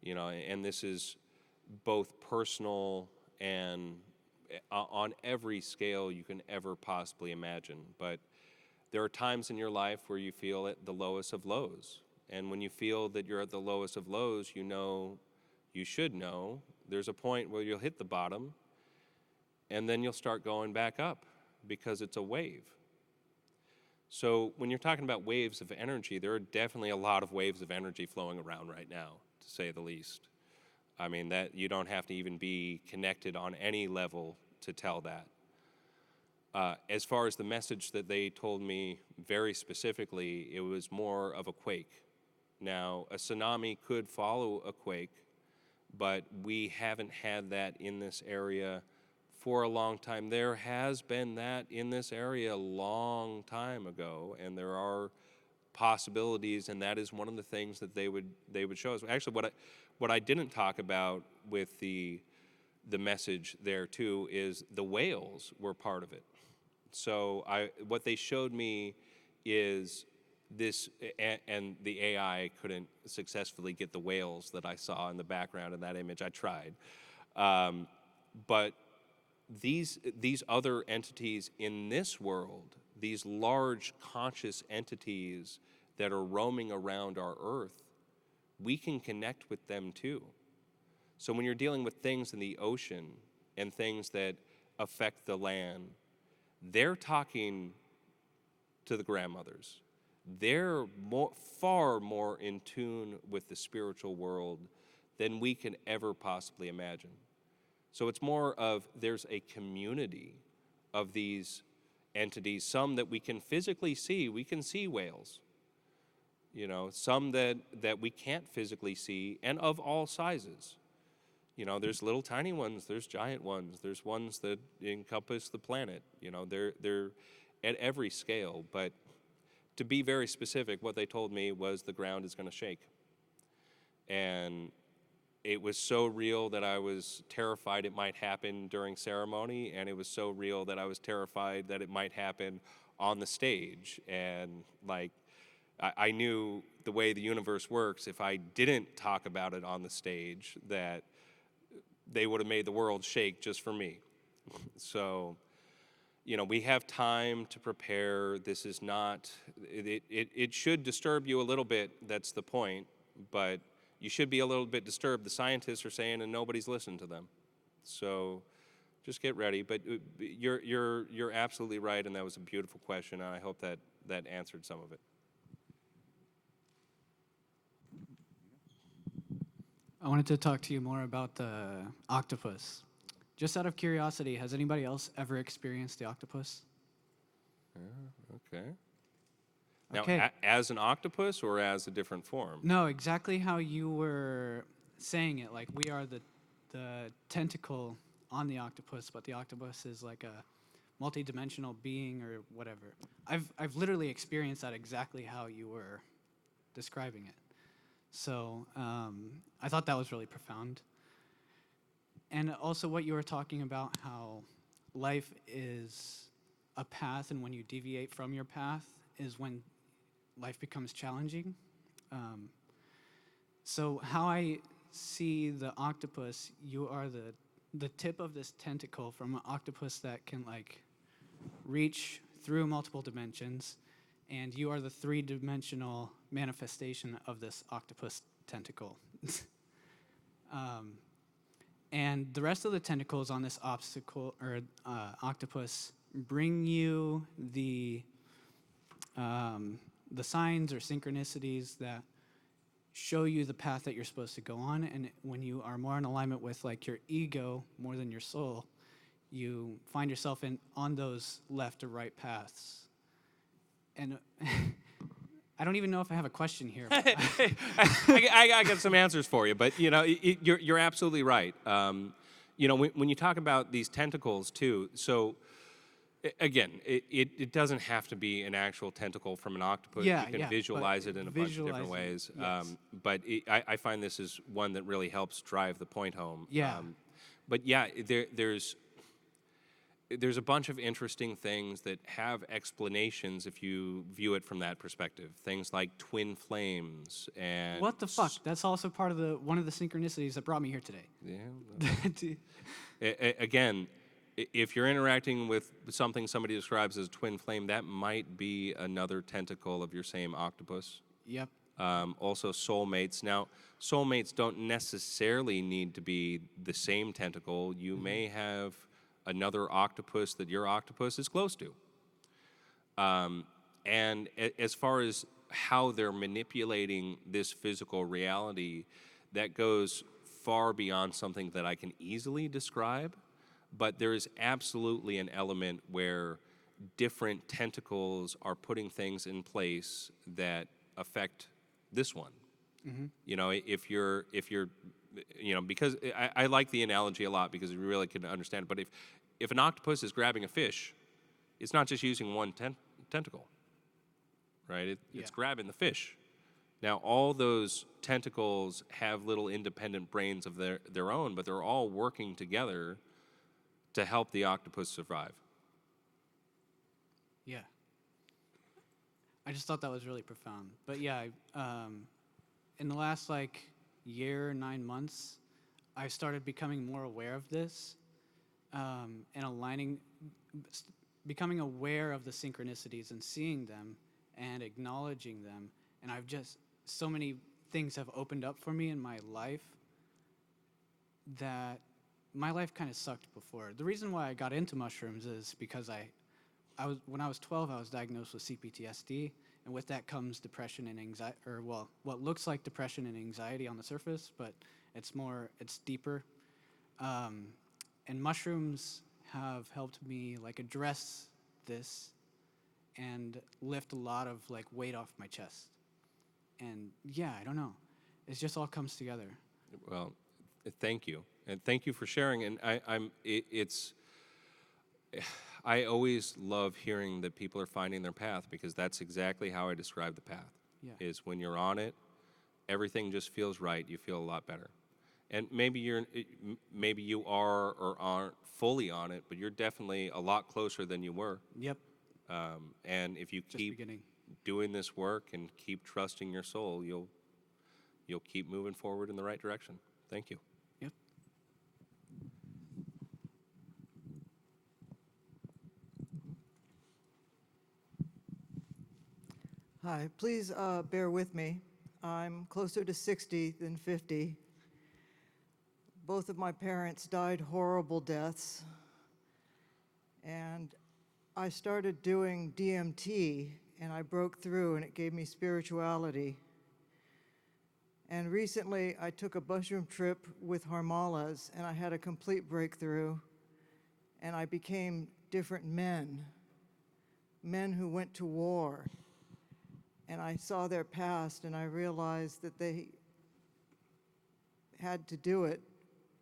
Speaker 1: And this is both personal and on every scale you can ever possibly imagine. But there are times in your life where you feel at the lowest of lows. And when you feel that you're at the lowest of lows, you should know, there's a point where you'll hit the bottom, and then you'll start going back up because it's a wave. So when you're talking about waves of energy, there are definitely a lot of waves of energy flowing around right now, to say the least. I mean, that you don't have to even be connected on any level to tell that. As far as the message that they told me very specifically, it was more of a quake. Now, a tsunami could follow a quake, but we haven't had that in this area for a long time. There has been that in this area a long time ago, and there are possibilities, and that is one of the things that they would show us. Actually, what I didn't talk about with the message there too is the whales were part of it. So what they showed me is this, and the AI couldn't successfully get the whales that I saw in the background in that image. I tried, but these other entities in this world, these large conscious entities that are roaming around our Earth, we can connect with them too. So when you're dealing with things in the ocean and things that affect the land, they're talking to the grandmothers. They're far more in tune with the spiritual world than we can ever possibly imagine. So it's more of, there's a community of these entities, some that we can physically see. We can see whales. Some that we can't physically see, and of all sizes. There's little tiny ones, there's giant ones, there's ones that encompass the planet. They're at every scale. But to be very specific, what they told me was the ground is going to shake. And it was so real that I was terrified it might happen during ceremony, and it was so real that I was terrified that it might happen on the stage. And I knew the way the universe works, if I didn't talk about it on the stage, that they would have made the world shake just for me. So, we have time to prepare. This is not, it should disturb you a little bit, that's the point, but you should be a little bit disturbed. The scientists are saying, and nobody's listened to them. So just get ready. But you're absolutely right, and that was a beautiful question, and I hope that answered some of it.
Speaker 5: I wanted to talk to you more about the octopus. Just out of curiosity, has anybody else ever experienced the octopus?
Speaker 1: Okay. Now,
Speaker 5: Okay.
Speaker 1: as an octopus or as a different form?
Speaker 5: No, exactly how you were saying it. Like, we are the tentacle on the octopus, but the octopus is like a multi-dimensional being or whatever. I've literally experienced that exactly how you were describing it. So I thought that was really profound. And also what you were talking about, how life is a path, and when you deviate from your path is when life becomes challenging. So how I see the octopus, you are the tip of this tentacle from an octopus that can like reach through multiple dimensions, and you are the three-dimensional manifestation of this octopus tentacle. And the rest of the tentacles on this octopus bring you the signs or synchronicities that show you the path that you're supposed to go on. And when you are more in alignment with like your ego more than your soul, you find yourself on those left or right paths. And I don't even know if I have a question here.
Speaker 1: I got some answers for you, but you're absolutely right. When you talk about these tentacles too, so again, it doesn't have to be an actual tentacle from an octopus.
Speaker 5: Yeah,
Speaker 1: you can visualize it in a bunch of different ways.
Speaker 5: Yes.
Speaker 1: But I find this is one that really helps drive the point home.
Speaker 5: Yeah.
Speaker 1: But yeah, there's a bunch of interesting things that have explanations if you view it from that perspective. Things like twin flames and
Speaker 5: What the fuck? That's also part of one of the synchronicities that brought me here today.
Speaker 1: Yeah. Again, if you're interacting with something somebody describes as twin flame, that might be another tentacle of your same octopus.
Speaker 5: Yep.
Speaker 1: Also soulmates. Now, soulmates don't necessarily need to be the same tentacle. You may have another octopus that your octopus is close to. And as far as how they're manipulating this physical reality, that goes far beyond something that I can easily describe. But there is absolutely an element where different tentacles are putting things in place that affect this one. If you're because I like the analogy a lot because you really can understand it. But if an octopus is grabbing a fish, it's not just using one tentacle, right? It's grabbing the fish. Now, all those tentacles have little independent brains of their own, but they're all working together to help the octopus survive.
Speaker 5: Yeah. I just thought that was really profound. But yeah, in the last year, 9 months, I've started becoming more aware of this, and becoming aware of the synchronicities and seeing them and acknowledging them. And so many things have opened up for me in my life that my life kind of sucked before. The reason why I got into mushrooms is because when I was 12, I was diagnosed with CPTSD, and with that comes depression and anxiety, or what looks like depression and anxiety on the surface, but it's deeper. And mushrooms have helped me address this and lift a lot of weight off my chest. And yeah, I don't know. It just all comes together.
Speaker 1: Well, thank you, and thank you for sharing. And I always love hearing that people are finding their path, because that's exactly how I describe the path.
Speaker 5: Yeah.
Speaker 1: Is when you're on it, everything just feels right. You feel a lot better. And maybe you are or aren't fully on it, but you're definitely a lot closer than you were.
Speaker 5: Yep.
Speaker 1: And if you keep
Speaker 5: beginning.
Speaker 1: doing this work and keep trusting your soul, you'll keep moving forward in the right direction. Thank you.
Speaker 5: Yep.
Speaker 6: Hi, please bear with me. I'm closer to 60 than 50, both of my parents died horrible deaths, and I started doing DMT, and I broke through, and it gave me spirituality. And recently, I took a mushroom trip with Harmalas, and I had a complete breakthrough, and I became different men who went to war. And I saw their past, and I realized that they had to do it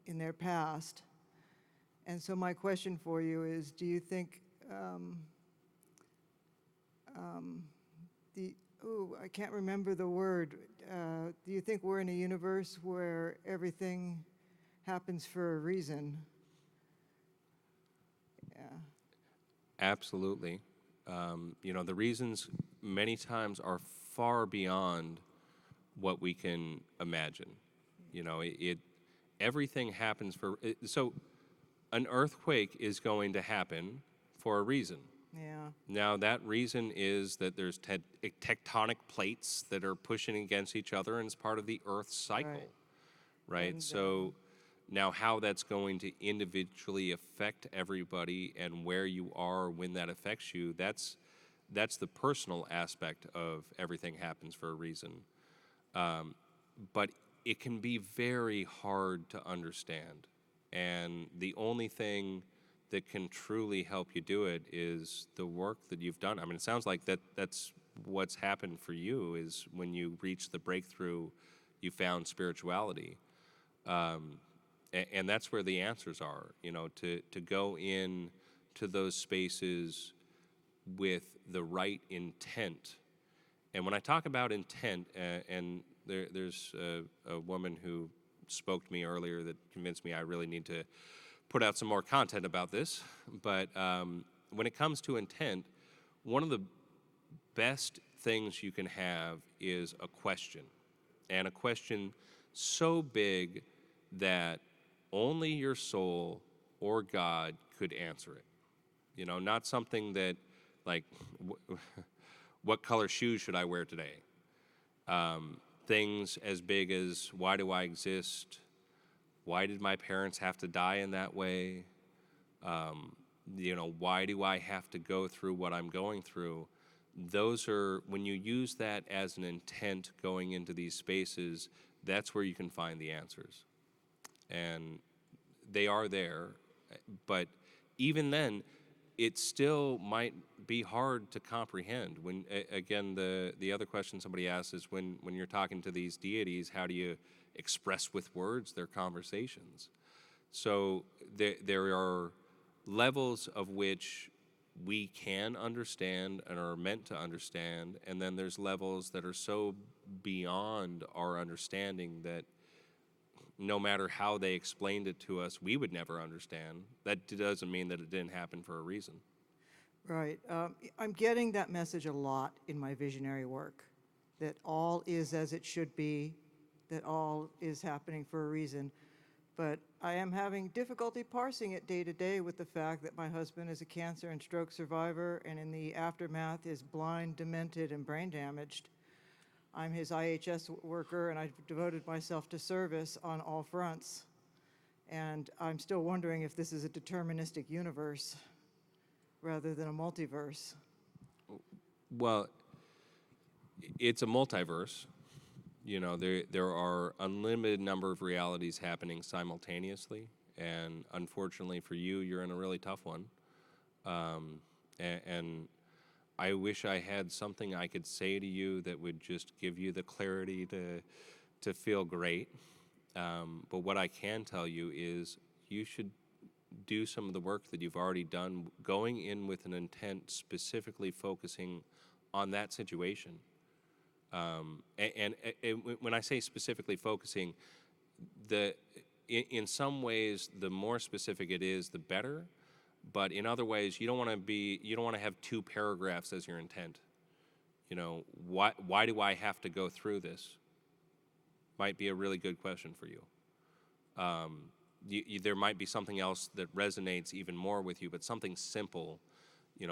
Speaker 6: in their past. And so my question for you is, do you think, I can't remember the word. Do you think we're in a universe where everything happens for a reason? Yeah.
Speaker 1: Absolutely. The reasons many times are far beyond what we can imagine. Everything happens so an earthquake is going to happen for a reason.
Speaker 6: Yeah.
Speaker 1: Now, that reason is that there's tectonic plates that are pushing against each other, and it's part of the Earth's cycle, right?
Speaker 6: And,
Speaker 1: So now how that's going to individually affect everybody and where you are when that affects you, that's the personal aspect of everything happens for a reason. But it can be very hard to understand. And the only thing that can truly help you do it is the work that you've done. I mean, it sounds like that's what's happened for you, is when you reached the breakthrough, you found spirituality. And that's where the answers are, to go in to those spaces with the right intent. And when I talk about intent, and there's a woman who spoke to me earlier that convinced me I really need to put out some more content about this. But when it comes to intent, one of the best things you can have is a question. And a question so big that only your soul or God could answer it. Not something that, like, what color shoes should I wear today? Things as big as, why do I exist? Why did my parents have to die in that way? Why do I have to go through what I'm going through? Those are, when you use that as an intent going into these spaces, that's where you can find the answers. And they are there, but even then, it still might be hard to comprehend. When, again, the other question somebody asked is, when you're talking to these deities, how do you express with words their conversations? So there are levels of which we can understand and are meant to understand, and then there's levels that are so beyond our understanding that no matter how they explained it to us, we would never understand. That doesn't mean that it didn't happen for a reason.
Speaker 6: Right. I'm getting that message a lot in my visionary work, that all is as it should be, that all is happening for a reason. But I am having difficulty parsing it day to day with the fact that my husband is a cancer and stroke survivor, and in the aftermath is blind, demented, and brain damaged. I'm his IHS worker, and I've devoted myself to service on all fronts. And I'm still wondering if this is a deterministic universe rather than a multiverse.
Speaker 1: Well, it's a multiverse. There are unlimited number of realities happening simultaneously, and unfortunately for you, you're in a really tough one. And I wish I had something I could say to you that would just give you the clarity to feel great. But what I can tell you is you should do some of the work that you've already done, going in with an intent specifically focusing on that situation. And when I say specifically focusing, in some ways, the more specific it is, the better. But in other ways, you don't want to have 2 paragraphs as your intent. Why do I have to go through this? Might be a really good question for you. There might be something else that resonates even more with you, but something simple,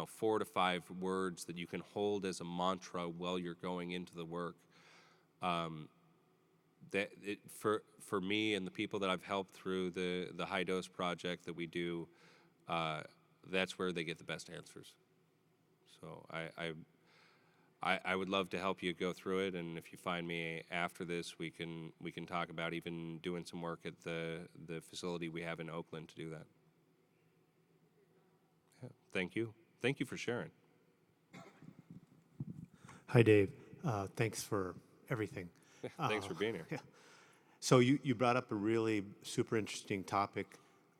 Speaker 1: 4 to 5 words that you can hold as a mantra while you're going into the work. for me and the people that I've helped through the high dose project that we do, that's where they get the best answers. So I would love to help you go through it, and if you find me after this, we can talk about even doing some work at the facility we have in Oakland to do that. Yeah, thank you for sharing.
Speaker 7: Hi, Dave. Thanks for everything.
Speaker 1: Thanks for being here.
Speaker 7: Yeah. So you brought up a really super interesting topic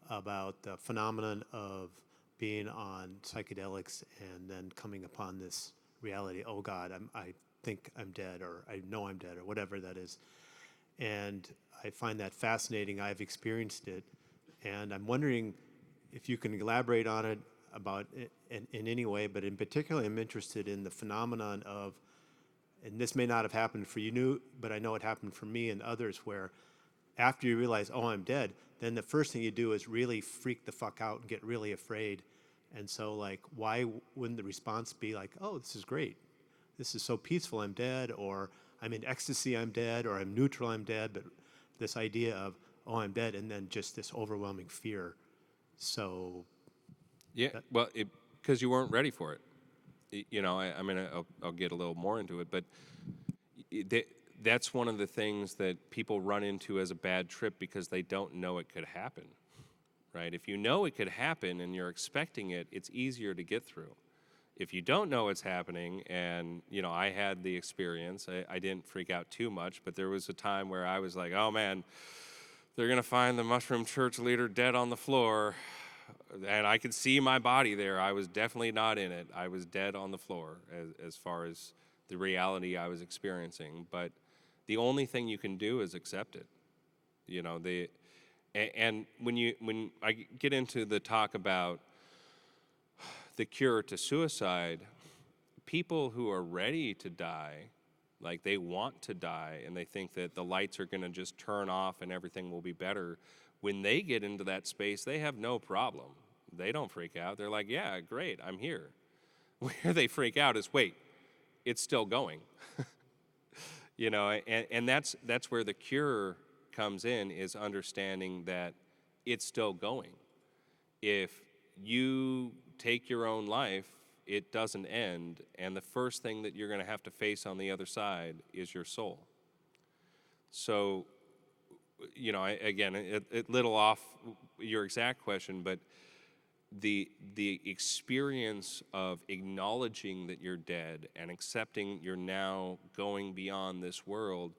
Speaker 7: about the phenomenon of being on psychedelics and then coming upon this reality, oh God, I think I'm dead, or I know I'm dead, or whatever that is. And I find that fascinating. I've experienced it. And I'm wondering if you can elaborate on it about it in any way, but in particular, I'm interested in the phenomenon of, and this may not have happened for you, but I know it happened for me and others, where after you realize, oh, I'm dead, then the first thing you do is really freak the fuck out and get really afraid. And so, like, why wouldn't the response be like, oh, this is great. This is so peaceful, I'm dead, or I'm in ecstasy, I'm dead, or I'm neutral, I'm dead. But this idea of, oh, I'm dead, and then just this overwhelming fear. So.
Speaker 1: Yeah, well, because you weren't ready for it. You know, I'll get a little more into it, but that's one of the things that people run into as a bad trip because they don't know it could happen. Right? If you know it could happen and you're expecting it, it's easier to get through. If you don't know it's happening, and I had the experience, I didn't freak out too much, but there was a time where I was like, oh man, they're gonna find the mushroom church leader dead on the floor, and I could see my body there. I was definitely not in it. I was dead on the floor as far as the reality I was experiencing. But the only thing you can do is accept it. And when I get into the talk about the cure to suicide, people who are ready to die, like they want to die, and they think that the lights are going to just turn off and everything will be better, when they get into that space, they have no problem. They don't freak out. They're like, yeah, great, I'm here. Where they freak out is, wait, it's still going. And that's where the cure comes in, is understanding that it's still going. If you take your own life, it doesn't end, and the first thing that you're going to have to face on the other side is your soul. So, it little off your exact question, but the experience of acknowledging that you're dead and accepting you're now going beyond this world,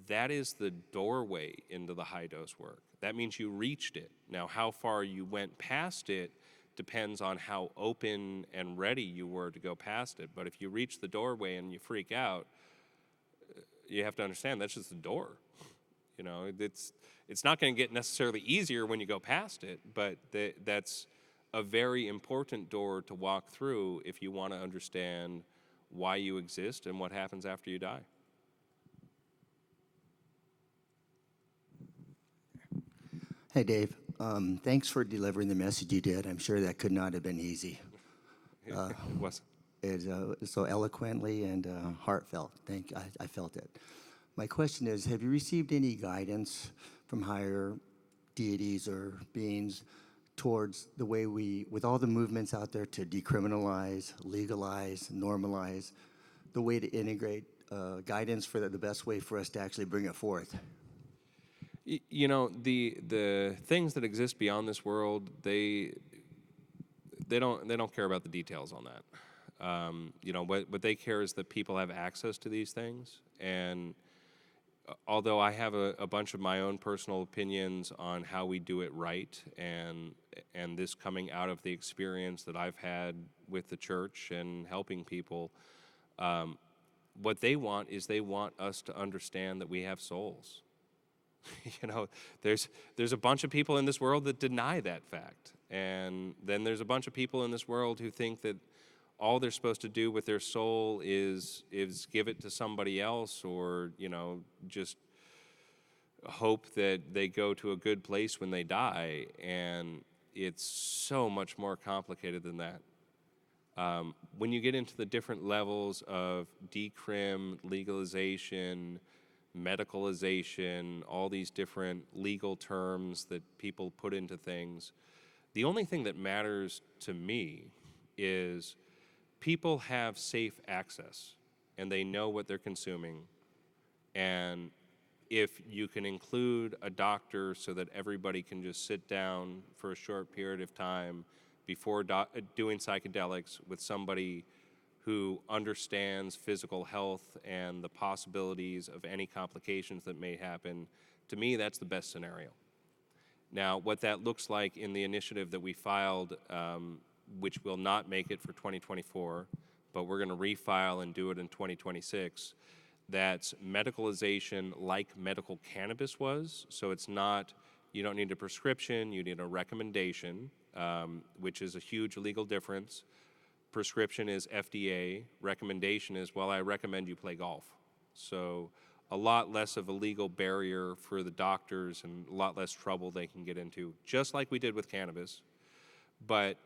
Speaker 1: that is the doorway into the high dose work. That means you reached it. Now, how far you went past it depends on how open and ready you were to go past it. But if you reach the doorway and you freak out, you have to understand that's just the door. It's not going to get necessarily easier when you go past it, but that's a very important door to walk through if you want to understand why you exist and what happens after you die.
Speaker 8: Hey, Dave. Thanks for delivering the message you did. I'm sure that could not have been easy.
Speaker 1: It wasn't.
Speaker 8: It's so eloquently and heartfelt. I felt it. My question is, have you received any guidance from higher deities or beings towards the way with all the movements out there to decriminalize, legalize, normalize, the way to integrate guidance for the best way for us to actually bring it forth?
Speaker 1: The things that exist beyond this world, they don't care about the details on that. What they care is that people have access to these things. And although I have a bunch of my own personal opinions on how we do it right, and this coming out of the experience that I've had with the church and helping people, what they want is they want us to understand that we have souls. There's a bunch of people in this world that deny that fact. And then there's a bunch of people in this world who think that all they're supposed to do with their soul is give it to somebody else, or, just hope that they go to a good place when they die. And it's so much more complicated than that. When you get into the different levels of decrim, legalization, medicalization, all these different legal terms that people put into things. The only thing that matters to me is people have safe access and they know what they're consuming. And if you can include a doctor so that everybody can just sit down for a short period of time before doing psychedelics with somebody who understands physical health and the possibilities of any complications that may happen, to me, that's the best scenario. Now, what that looks like in the initiative that we filed, which will not make it for 2024, but we're going to refile and do it in 2026, that's medicalization like medical cannabis was. So it's not, you don't need a prescription, you need a recommendation, which is a huge legal difference. Prescription is FDA, recommendation is, well, I recommend you play golf. So a lot less of a legal barrier for the doctors and a lot less trouble they can get into, just like we did with cannabis. But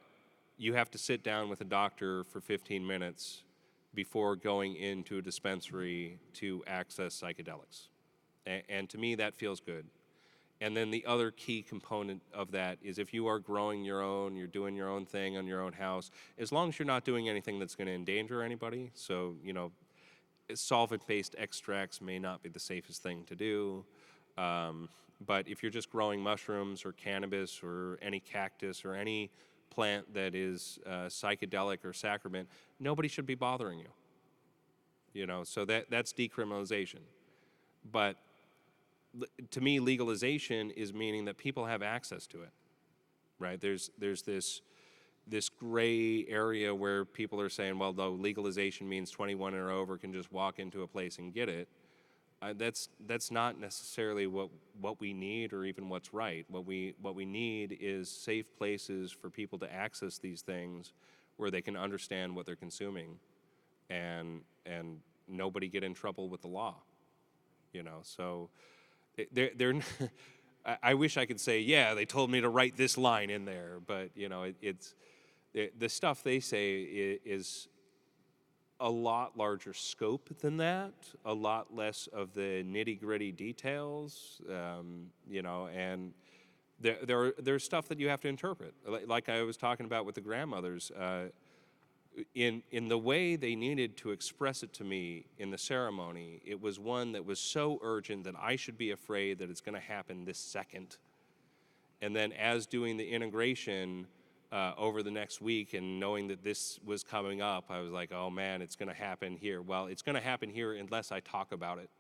Speaker 1: you have to sit down with a doctor for 15 minutes before going into a dispensary to access psychedelics. And to me, that feels good. And then the other key component of that is if you are growing your own, you're doing your own thing on your own house, as long as you're not doing anything that's going to endanger anybody. So, you know, solvent-based extracts may not be the safest thing to do. But if you're just growing mushrooms or cannabis or any cactus or any plant that is psychedelic or sacrament, nobody should be bothering you. You know, so that's decriminalization. But to me, legalization is meaning that people have access to it, right? There's this gray area where people are saying, well, though legalization means 21 or over can just walk into a place and get it. That's not necessarily what we need or even what's right. What we need is safe places for people to access these things where they can understand what they're consuming, and nobody get in trouble with the law. You know, so they're I wish I could say, yeah, they told me to write this line in there, but you know, it's the stuff they say is a lot larger scope than that, a lot less of the nitty-gritty details, you know, and there's stuff that you have to interpret. Like I was talking about with the grandmothers, in the way they needed to express it to me in the ceremony, it was one that was so urgent that I should be afraid that it's going to happen this second. And then as doing the integration over the next week and knowing that this was coming up, I was like, oh man, it's going to happen here. Well, it's going to happen here unless I talk about it.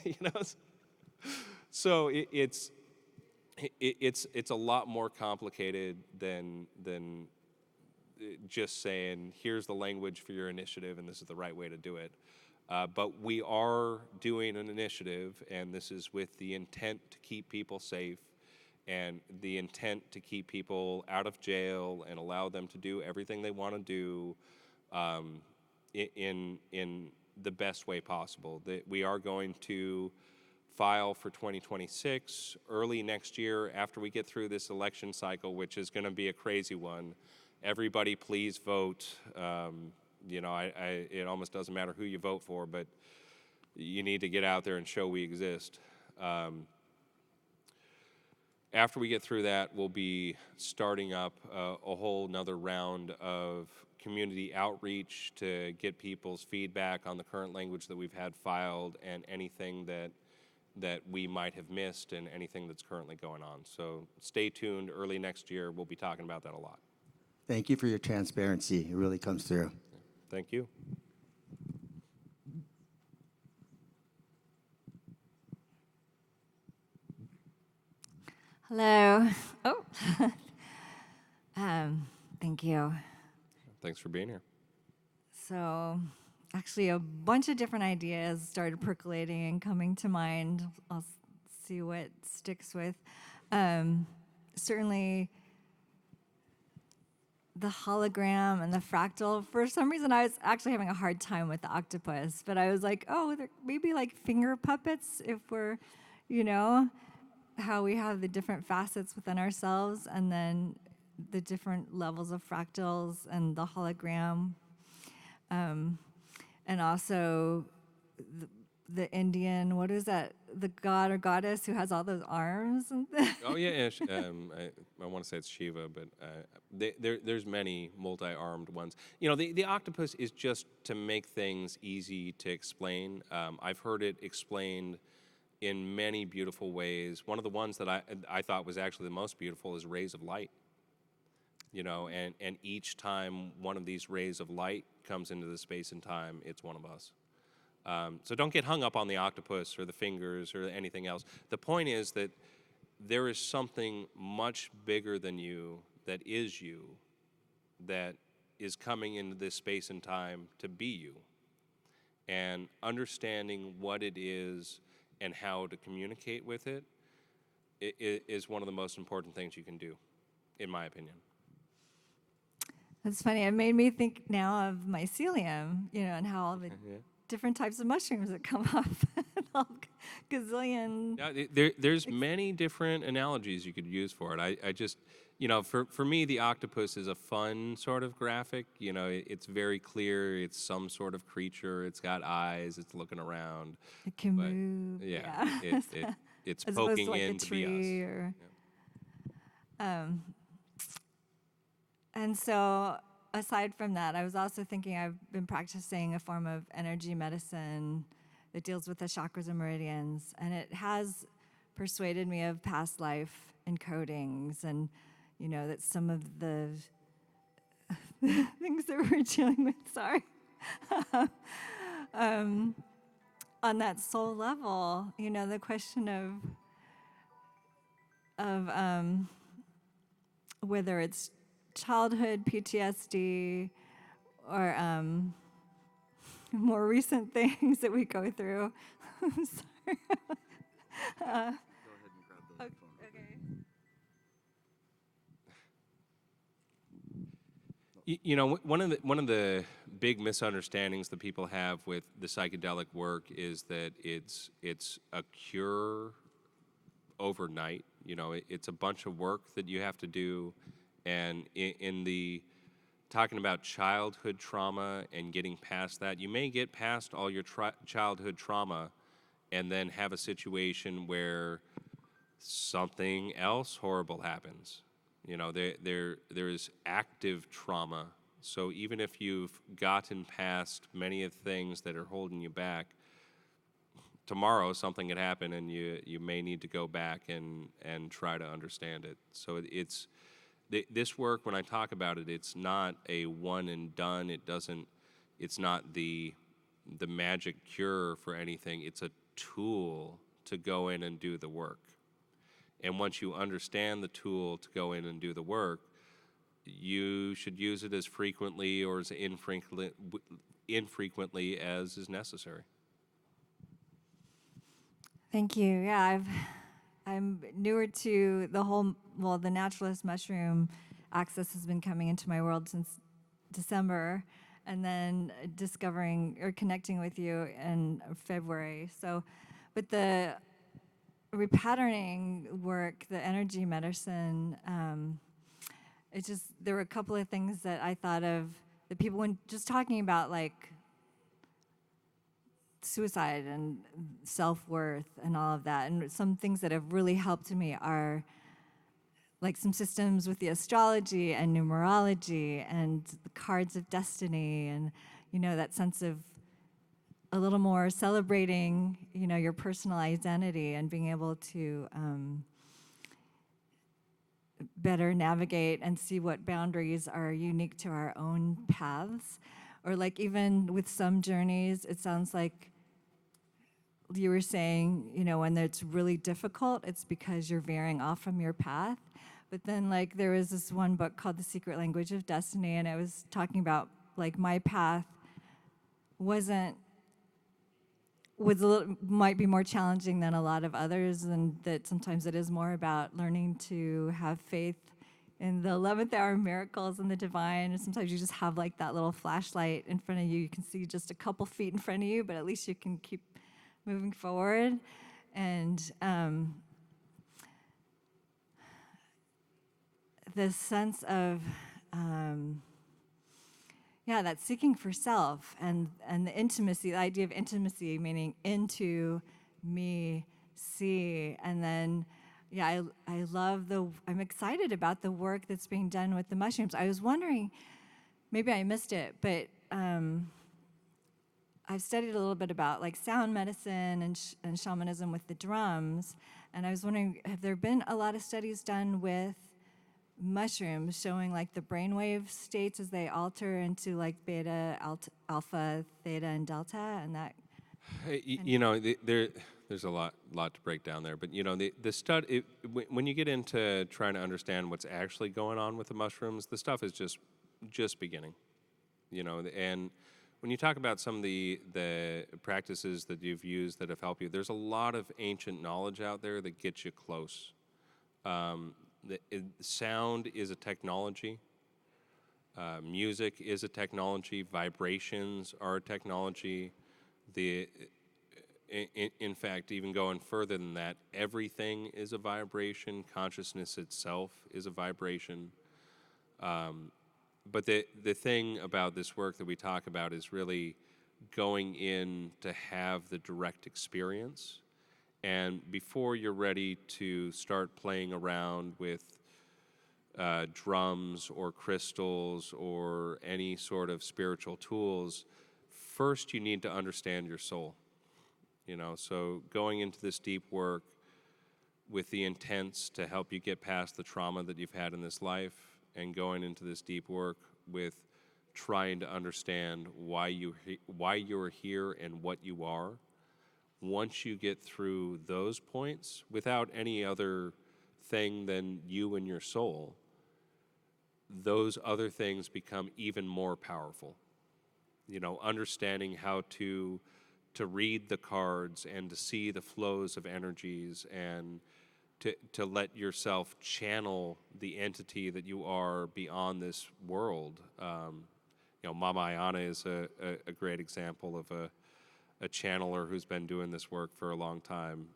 Speaker 1: You know? So it's a lot more complicated than just saying, here's the language for your initiative and this is the right way to do it. But we are doing an initiative, and this is with the intent to keep people safe and the intent to keep people out of jail and allow them to do everything they want to do in the best way possible. We are going to file for 2026 early next year after we get through this election cycle, which is going to be a crazy one. Everybody please vote. You know, it almost doesn't matter who you vote for, but you need to get out there and show we exist. After we get through that, we'll be starting up a whole nother round of community outreach to get people's feedback on the current language that we've had filed and anything that we might have missed and anything that's currently going on. So stay tuned. Early next year, we'll be talking about that a lot.
Speaker 8: Thank you for your transparency. It really comes through.
Speaker 1: Thank you.
Speaker 9: Hello. Oh, thank you.
Speaker 1: Thanks for being here.
Speaker 9: So, actually, a bunch of different ideas started percolating and coming to mind. I'll see what sticks with. Certainly, the hologram and the fractal. For some reason, I was actually having a hard time with the octopus, but I was like, oh, they're maybe like finger puppets if we're, you know, how we have the different facets within ourselves and then the different levels of fractals and the hologram. And also the Indian, what is that, the god or goddess who has all those arms? And
Speaker 1: Oh yeah, I want to say it's Shiva, but there's many multi-armed ones. You know, the octopus is just to make things easy to explain. I've heard it explained in many beautiful ways. One of the ones that I thought was actually the most beautiful is rays of light. You know, and each time one of these rays of light comes into the space and time, it's one of us. So don't get hung up on the octopus or the fingers or anything else. The point is that there is something much bigger than you that is you, that is coming into this space and time to be you. And understanding what it is and how to communicate with it is one of the most important things you can do, in my opinion.
Speaker 9: That's funny. It made me think now of mycelium, you know, and how all the different types of mushrooms that come up. All gazillion.
Speaker 1: Yeah, there's many different analogies you could use for it. I just, you know, for me, the octopus is a fun sort of graphic. You know, it's very clear. It's some sort of creature. It's got eyes. It's looking around.
Speaker 9: It can move.
Speaker 1: Yeah, it's
Speaker 9: As opposed
Speaker 1: poking
Speaker 9: to like
Speaker 1: in
Speaker 9: a
Speaker 1: to be
Speaker 9: tree
Speaker 1: us.
Speaker 9: or. And so, aside from that, I was also thinking I've been practicing a form of energy medicine that deals with the chakras and meridians, and it has persuaded me of past life encodings, and you know that some of the things that we're dealing with. Sorry. On that soul level, you know, the question of whether it's childhood PTSD or more recent things that we go through. I'm sorry.
Speaker 3: Go ahead and grab the phone.
Speaker 9: Okay.
Speaker 1: You know, one of the big misunderstandings that people have with the psychedelic work is that it's a cure overnight. You know, it's a bunch of work that you have to do, and in the talking about childhood trauma and getting past that, you may get past all your childhood trauma and then have a situation where something else horrible happens. You know, there is active trauma. So even if you've gotten past many of the things that are holding you back, tomorrow something could happen and you may need to go back and try to understand it. So it's this work, when I talk about it, it's not a one and done. It's not the magic cure for anything. It's a tool to go in and do the work. And once you understand the tool to go in and do the work, you should use it as frequently or as infrequently as is necessary.
Speaker 9: Thank you. Yeah, I'm newer to the naturalist mushroom access has been coming into my world since December, and then discovering or connecting with you in February. So, but the repatterning work, the energy medicine, there were a couple of things that I thought of that people, when just talking about like suicide and self-worth and all of that, and some things that have really helped me are like some systems with the astrology and numerology and the cards of destiny, and you know, that sense of a little more celebrating, you know, your personal identity and being able to better navigate and see what boundaries are unique to our own paths. Or like even with some journeys, it sounds like you were saying, you know, when it's really difficult, it's because you're veering off from your path. But then like there was this one book called The Secret Language of Destiny, and it was talking about like my path might be more challenging than a lot of others, and that sometimes it is more about learning to have faith in the 11th hour miracles and the divine. And sometimes you just have like that little flashlight in front of you. You can see just a couple feet in front of you, but at least you can keep moving forward. And the sense of yeah, that seeking for self and the intimacy, the idea of intimacy, meaning into me, see, and then, yeah, I love I'm excited about the work that's being done with the mushrooms. I was wondering, maybe I missed it, but I've studied a little bit about like sound medicine and shamanism with the drums, and I was wondering, have there been a lot of studies done with mushrooms showing like the brainwave states as they alter into like beta, alpha, theta, and delta, and that?
Speaker 1: You know, there's a lot to break down there, but you know, the when you get into trying to understand what's actually going on with the mushrooms, the stuff is just beginning. You know, and when you talk about some of the practices that you've used that have helped you, there's a lot of ancient knowledge out there that gets you close. Sound is a technology. Music is a technology. Vibrations are a technology. In fact, even going further than that, everything is a vibration. Consciousness itself is a vibration. But the thing about this work that we talk about is really going in to have the direct experience. And before you're ready to start playing around with drums or crystals or any sort of spiritual tools, first you need to understand your soul. You know, so going into this deep work with the intents to help you get past the trauma that you've had in this life, and going into this deep work with trying to understand why you're here and what you are. Once you get through those points, without any other thing than you and your soul, those other things become even more powerful. You know, understanding how to read the cards and to see the flows of energies and to let yourself channel the entity that you are beyond this world. You know, Mama Ayana is a great example of a channeler who's been doing this work for a long time.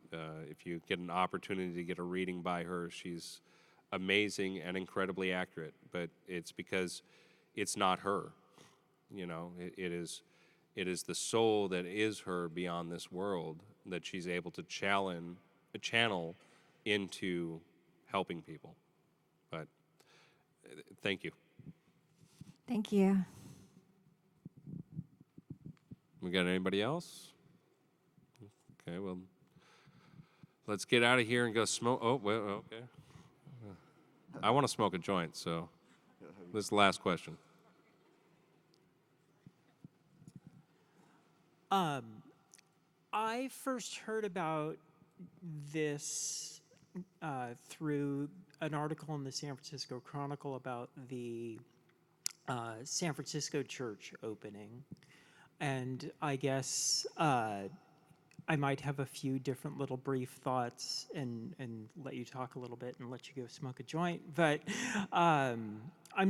Speaker 1: If you get an opportunity to get a reading by her, she's amazing and incredibly accurate, but it's because it's not her. You know, it is the soul that is her beyond this world that she's able to channel into helping people. But thank you.
Speaker 9: Thank you.
Speaker 1: We got anybody else? Okay, well, let's get out of here and go smoke. Oh, well, okay. I want to smoke a joint, so this is the last question.
Speaker 10: I first heard about this through an article in the San Francisco Chronicle about the San Francisco church opening. And I guess I might have a few different little brief thoughts and let you talk a little bit and let you go smoke a joint. But I'm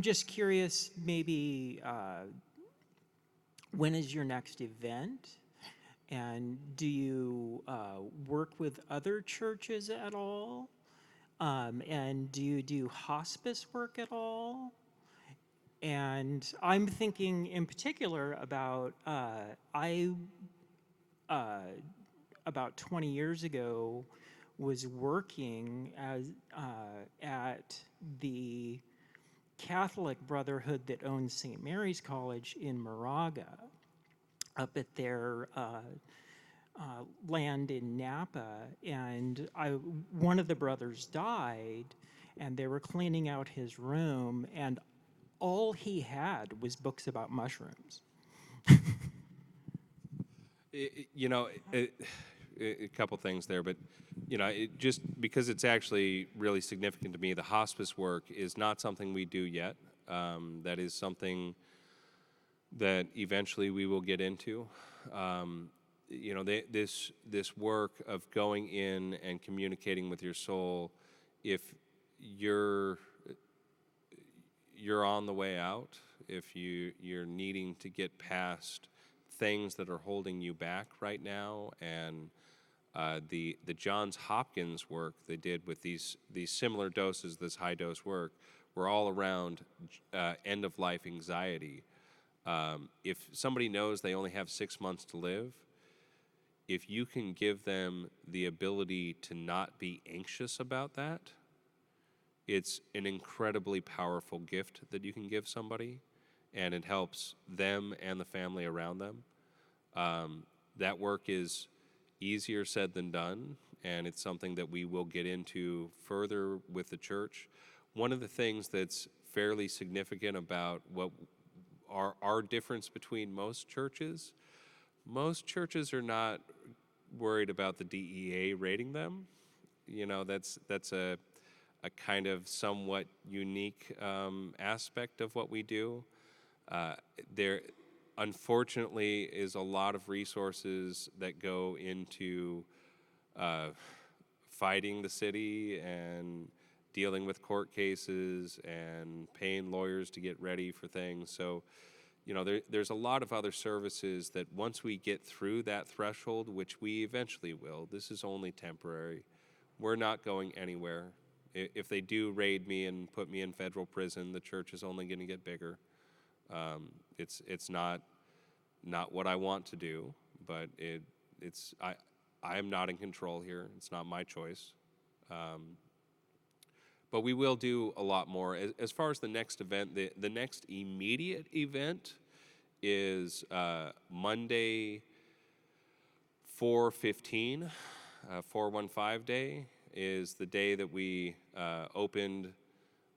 Speaker 10: just curious, maybe when is your next event? And do you work with other churches at all? And do you do hospice work at all? And I'm thinking in particular about, about 20 years ago, was working at the Catholic Brotherhood that owns St. Mary's College in Moraga, up at their land in Napa, and one of the brothers died, and they were cleaning out his room, and all he had was books about mushrooms.
Speaker 1: You know, a couple things there, but you know, just because it's actually really significant to me, the hospice work is not something we do yet. That is something that eventually we will get into. You know, this work of going in and communicating with your soul, if you're on the way out, if you're needing to get past things that are holding you back right now, and the Johns Hopkins work they did with these similar doses, this high dose work, were all around end of life anxiety. If somebody knows they only have 6 months to live, if you can give them the ability to not be anxious about that, it's an incredibly powerful gift that you can give somebody, and it helps them and the family around them. That work is easier said than done, and it's something that we will get into further with the church. One of the things that's fairly significant about what our difference between most churches are not worried about the DEA rating them. You know, that's a kind of somewhat unique aspect of what we do. There, unfortunately, is a lot of resources that go into fighting the city and dealing with court cases and paying lawyers to get ready for things. So, you know, there's a lot of other services that once we get through that threshold, which we eventually will, this is only temporary. We're not going anywhere. If they do raid me and put me in federal prison, the church is only going to get bigger. It's not what I want to do, but I am not in control here. It's not my choice. But we will do a lot more. As far as the next event, the next immediate event is Monday, 4/15, 4/15 day is the day that we opened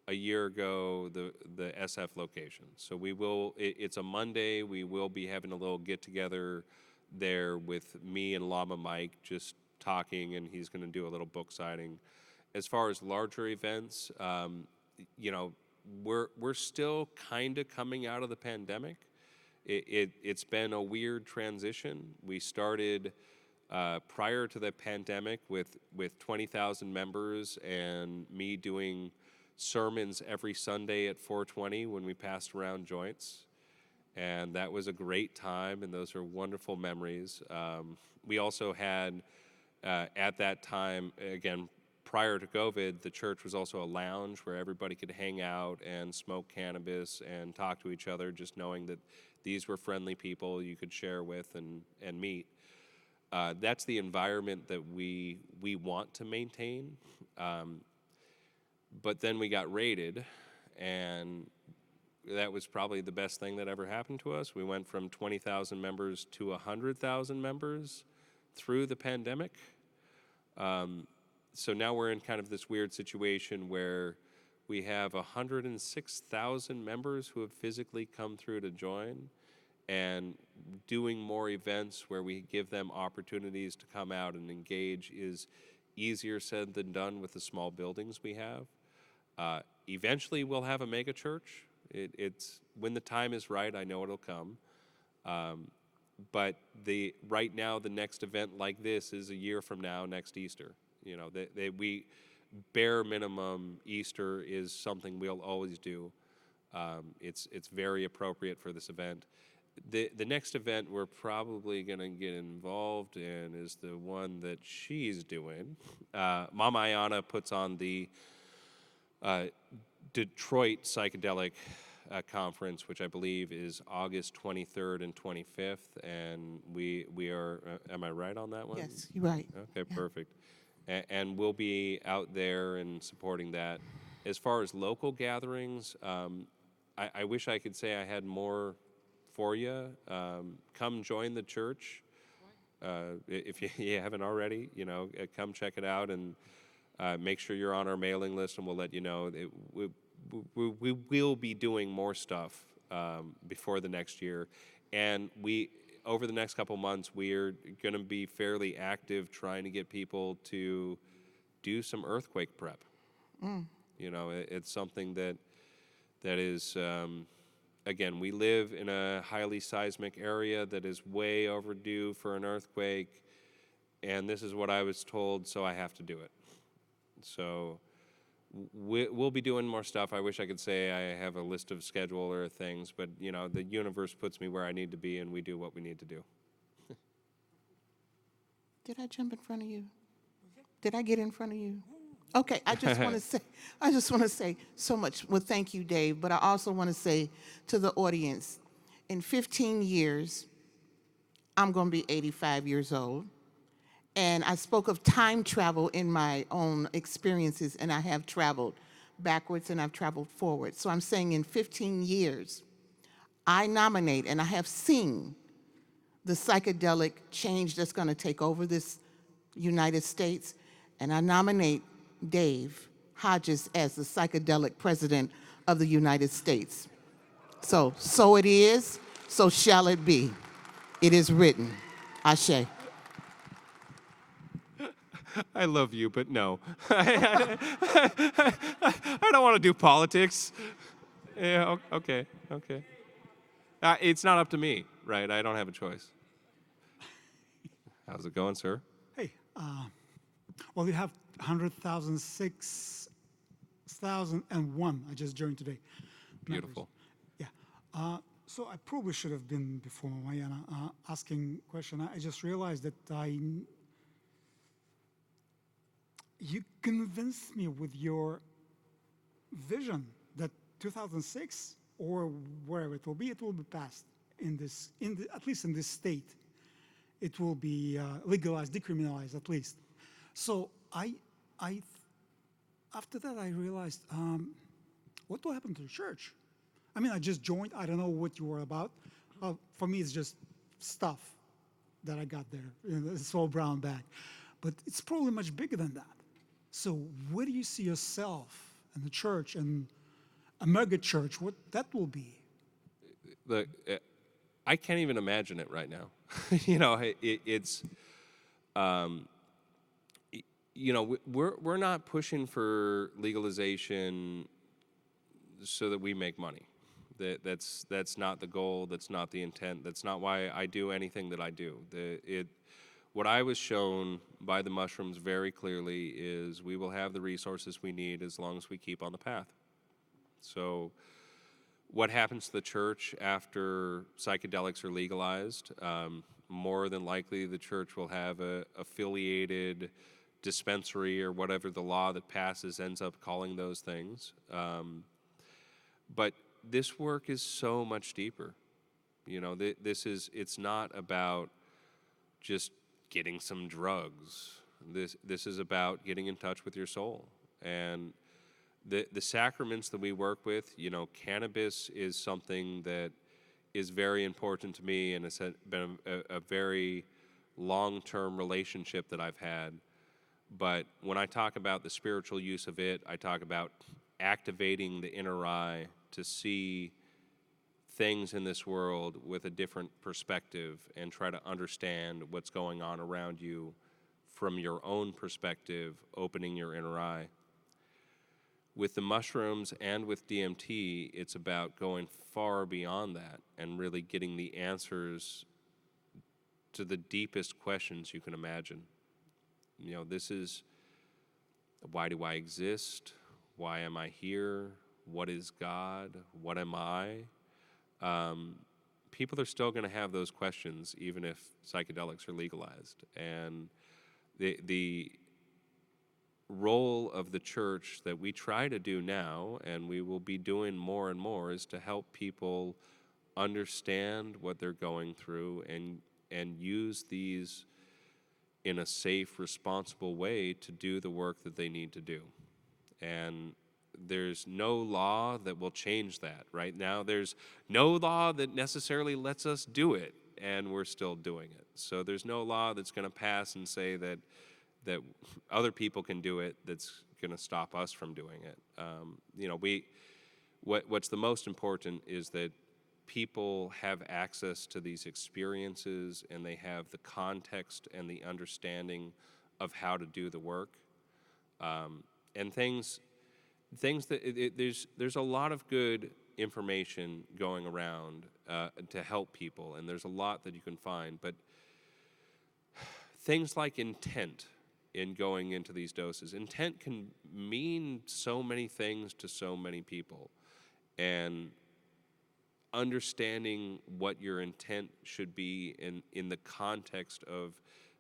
Speaker 1: a year ago the SF location. So we will. It's a Monday. We will be having a little get together there with me and Llama Mike, just talking, and he's going to do a little book signing. As far as larger events, you know, we're still kind of coming out of the pandemic. It's been a weird transition. We started prior to the pandemic with 20,000 members and me doing sermons every Sunday at 420 when we passed around joints. And that was a great time, and those are wonderful memories. We also had, at that time, again, prior to COVID, the church was also a lounge where everybody could hang out and smoke cannabis and talk to each other, just knowing that these were friendly people you could share with and meet. That's the environment that we want to maintain. But then we got raided, and that was probably the best thing that ever happened to us. We went from 20,000 members to 100,000 members through the pandemic. So now we're in kind of this weird situation where we have 106,000 members who have physically come through to join, and doing more events where we give them opportunities to come out and engage is easier said than done with the small buildings we have. Eventually we'll have a mega church. It's when the time is right, I know it'll come. But right now, the next event like this is a year from now, next Easter. You know, we bare minimum Easter is something we'll always do. It's very appropriate for this event. The next event we're probably going to get involved in is the one that she's doing. Mama Ayana puts on the Detroit Psychedelic conference, which I believe is August 23rd and 25th, and we are. Am I right on that one?
Speaker 11: Yes, you're right.
Speaker 1: Okay, yeah. Perfect. And we'll be out there and supporting that. As far as local gatherings, I wish I could say I had more for you. Come join the church. If you haven't already, you know, come check it out and make sure you're on our mailing list, and we'll let you know. We will be doing more stuff before the next year, and over the next couple months, we're going to be fairly active trying to get people to do some earthquake prep. You know, it's something that is, again, we live in a highly seismic area that is way overdue for an earthquake, and this is what I was told, so I have to do it. So we'll be doing more stuff. I wish I could say I have a list of schedule or things, but you know, the universe puts me where I need to be, and we do what we need to do.
Speaker 11: Did I jump in front of you? Did I get in front of you? Okay, I just want to say so much. Well, thank you, Dave, but I also want to say to the audience, in 15 years, I'm going to be 85 years old. And I spoke of time travel in my own experiences, and I have traveled backwards and I've traveled forward. So I'm saying in 15 years, I nominate, and I have seen the psychedelic change that's going to take over this United States, and I nominate Dave Hodges as the psychedelic president of the United States. So it is, so shall it be. It is written. Ashe.
Speaker 1: I love you, but no. I don't want to do politics. Yeah, okay. It's not up to me, right? I don't have a choice. How's it going, sir?
Speaker 12: Hey, well, you have 100,006,001. I just joined today.
Speaker 1: Beautiful.
Speaker 12: Yeah. So I probably should have been before Mariana asking question. I just realized that you convinced me with your vision that 2006 or wherever it will be passed at least in this state. It will be legalized, decriminalized at least. So after that I realized, what will happen to the church? I mean, I just joined. I don't know what you were about. For me, it's just stuff that I got there in a small brown bag. But it's probably much bigger than that. So where do you see yourself and the church and a mega church, what that will be?
Speaker 1: I can't even imagine it right now. We're not pushing for legalization so that we make money. That's not the goal. That's not the intent. That's not why I do anything that I do. What I was shown by the mushrooms very clearly is we will have the resources we need as long as we keep on the path. So what happens to the church after psychedelics are legalized? More than likely the church will have a affiliated dispensary or whatever the law that passes ends up calling those things. But this work is so much deeper. It's not about just getting some drugs. This is about getting in touch with your soul. And the sacraments that we work with, cannabis is something that is very important to me, and it's been a very long-term relationship that I've had. But when I talk about the spiritual use of it, I talk about activating the inner eye to see things in this world with a different perspective and try to understand what's going on around you from your own perspective, opening your inner eye. With the mushrooms and with DMT, it's about going far beyond that and really getting the answers to the deepest questions you can imagine. This is, why do I exist? Why am I here? What is God? What am I? People are still going to have those questions even if psychedelics are legalized. And the role of the church that we try to do now, and we will be doing more and more, is to help people understand what they're going through and use these in a safe, responsible way to do the work that they need to do. And there's no law that will change that. Right now, there's no law that necessarily lets us do it, and we're still doing it. So there's no law that's going to pass and say that other people can do it that's going to stop us from doing it. What's the most important is that people have access to these experiences and they have the context and the understanding of how to do the work. And things that there's a lot of good information going around to help people, and there's a lot that you can find, but things like intent in going into these doses. Intent can mean so many things to so many people, and understanding what your intent should be in the context of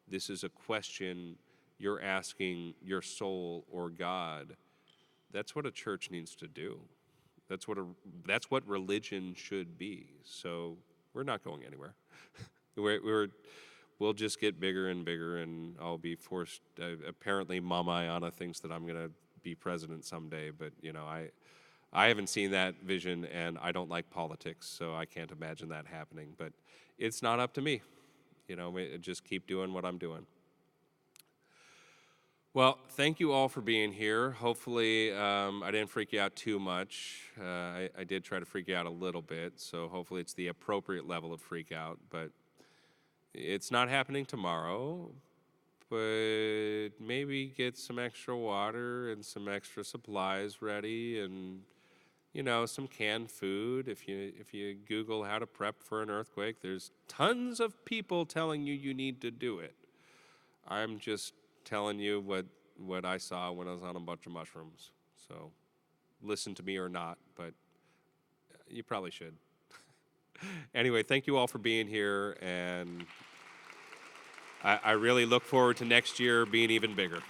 Speaker 1: this is a question you're asking your soul or God, that's what a church needs to do. That's what religion should be. So We're not going anywhere. We'll just get bigger and bigger, and I'll be forced. Apparently, Mama Ayana thinks that I'm going to be president someday, but I haven't seen that vision, and I don't like politics, so I can't imagine that happening. But it's not up to me. Just keep doing what I'm doing. Well, thank you all for being here. Hopefully, I didn't freak you out too much. I did try to freak you out a little bit, so hopefully it's the appropriate level of freak out. But it's not happening tomorrow. But maybe get some extra water and some extra supplies ready, and some canned food. If you Google how to prep for an earthquake, there's tons of people telling you need to do it. I'm just telling you what I saw when I was on a bunch of mushrooms. So listen to me or not, but you probably should. Anyway, thank you all for being here, and I really look forward to next year being even bigger.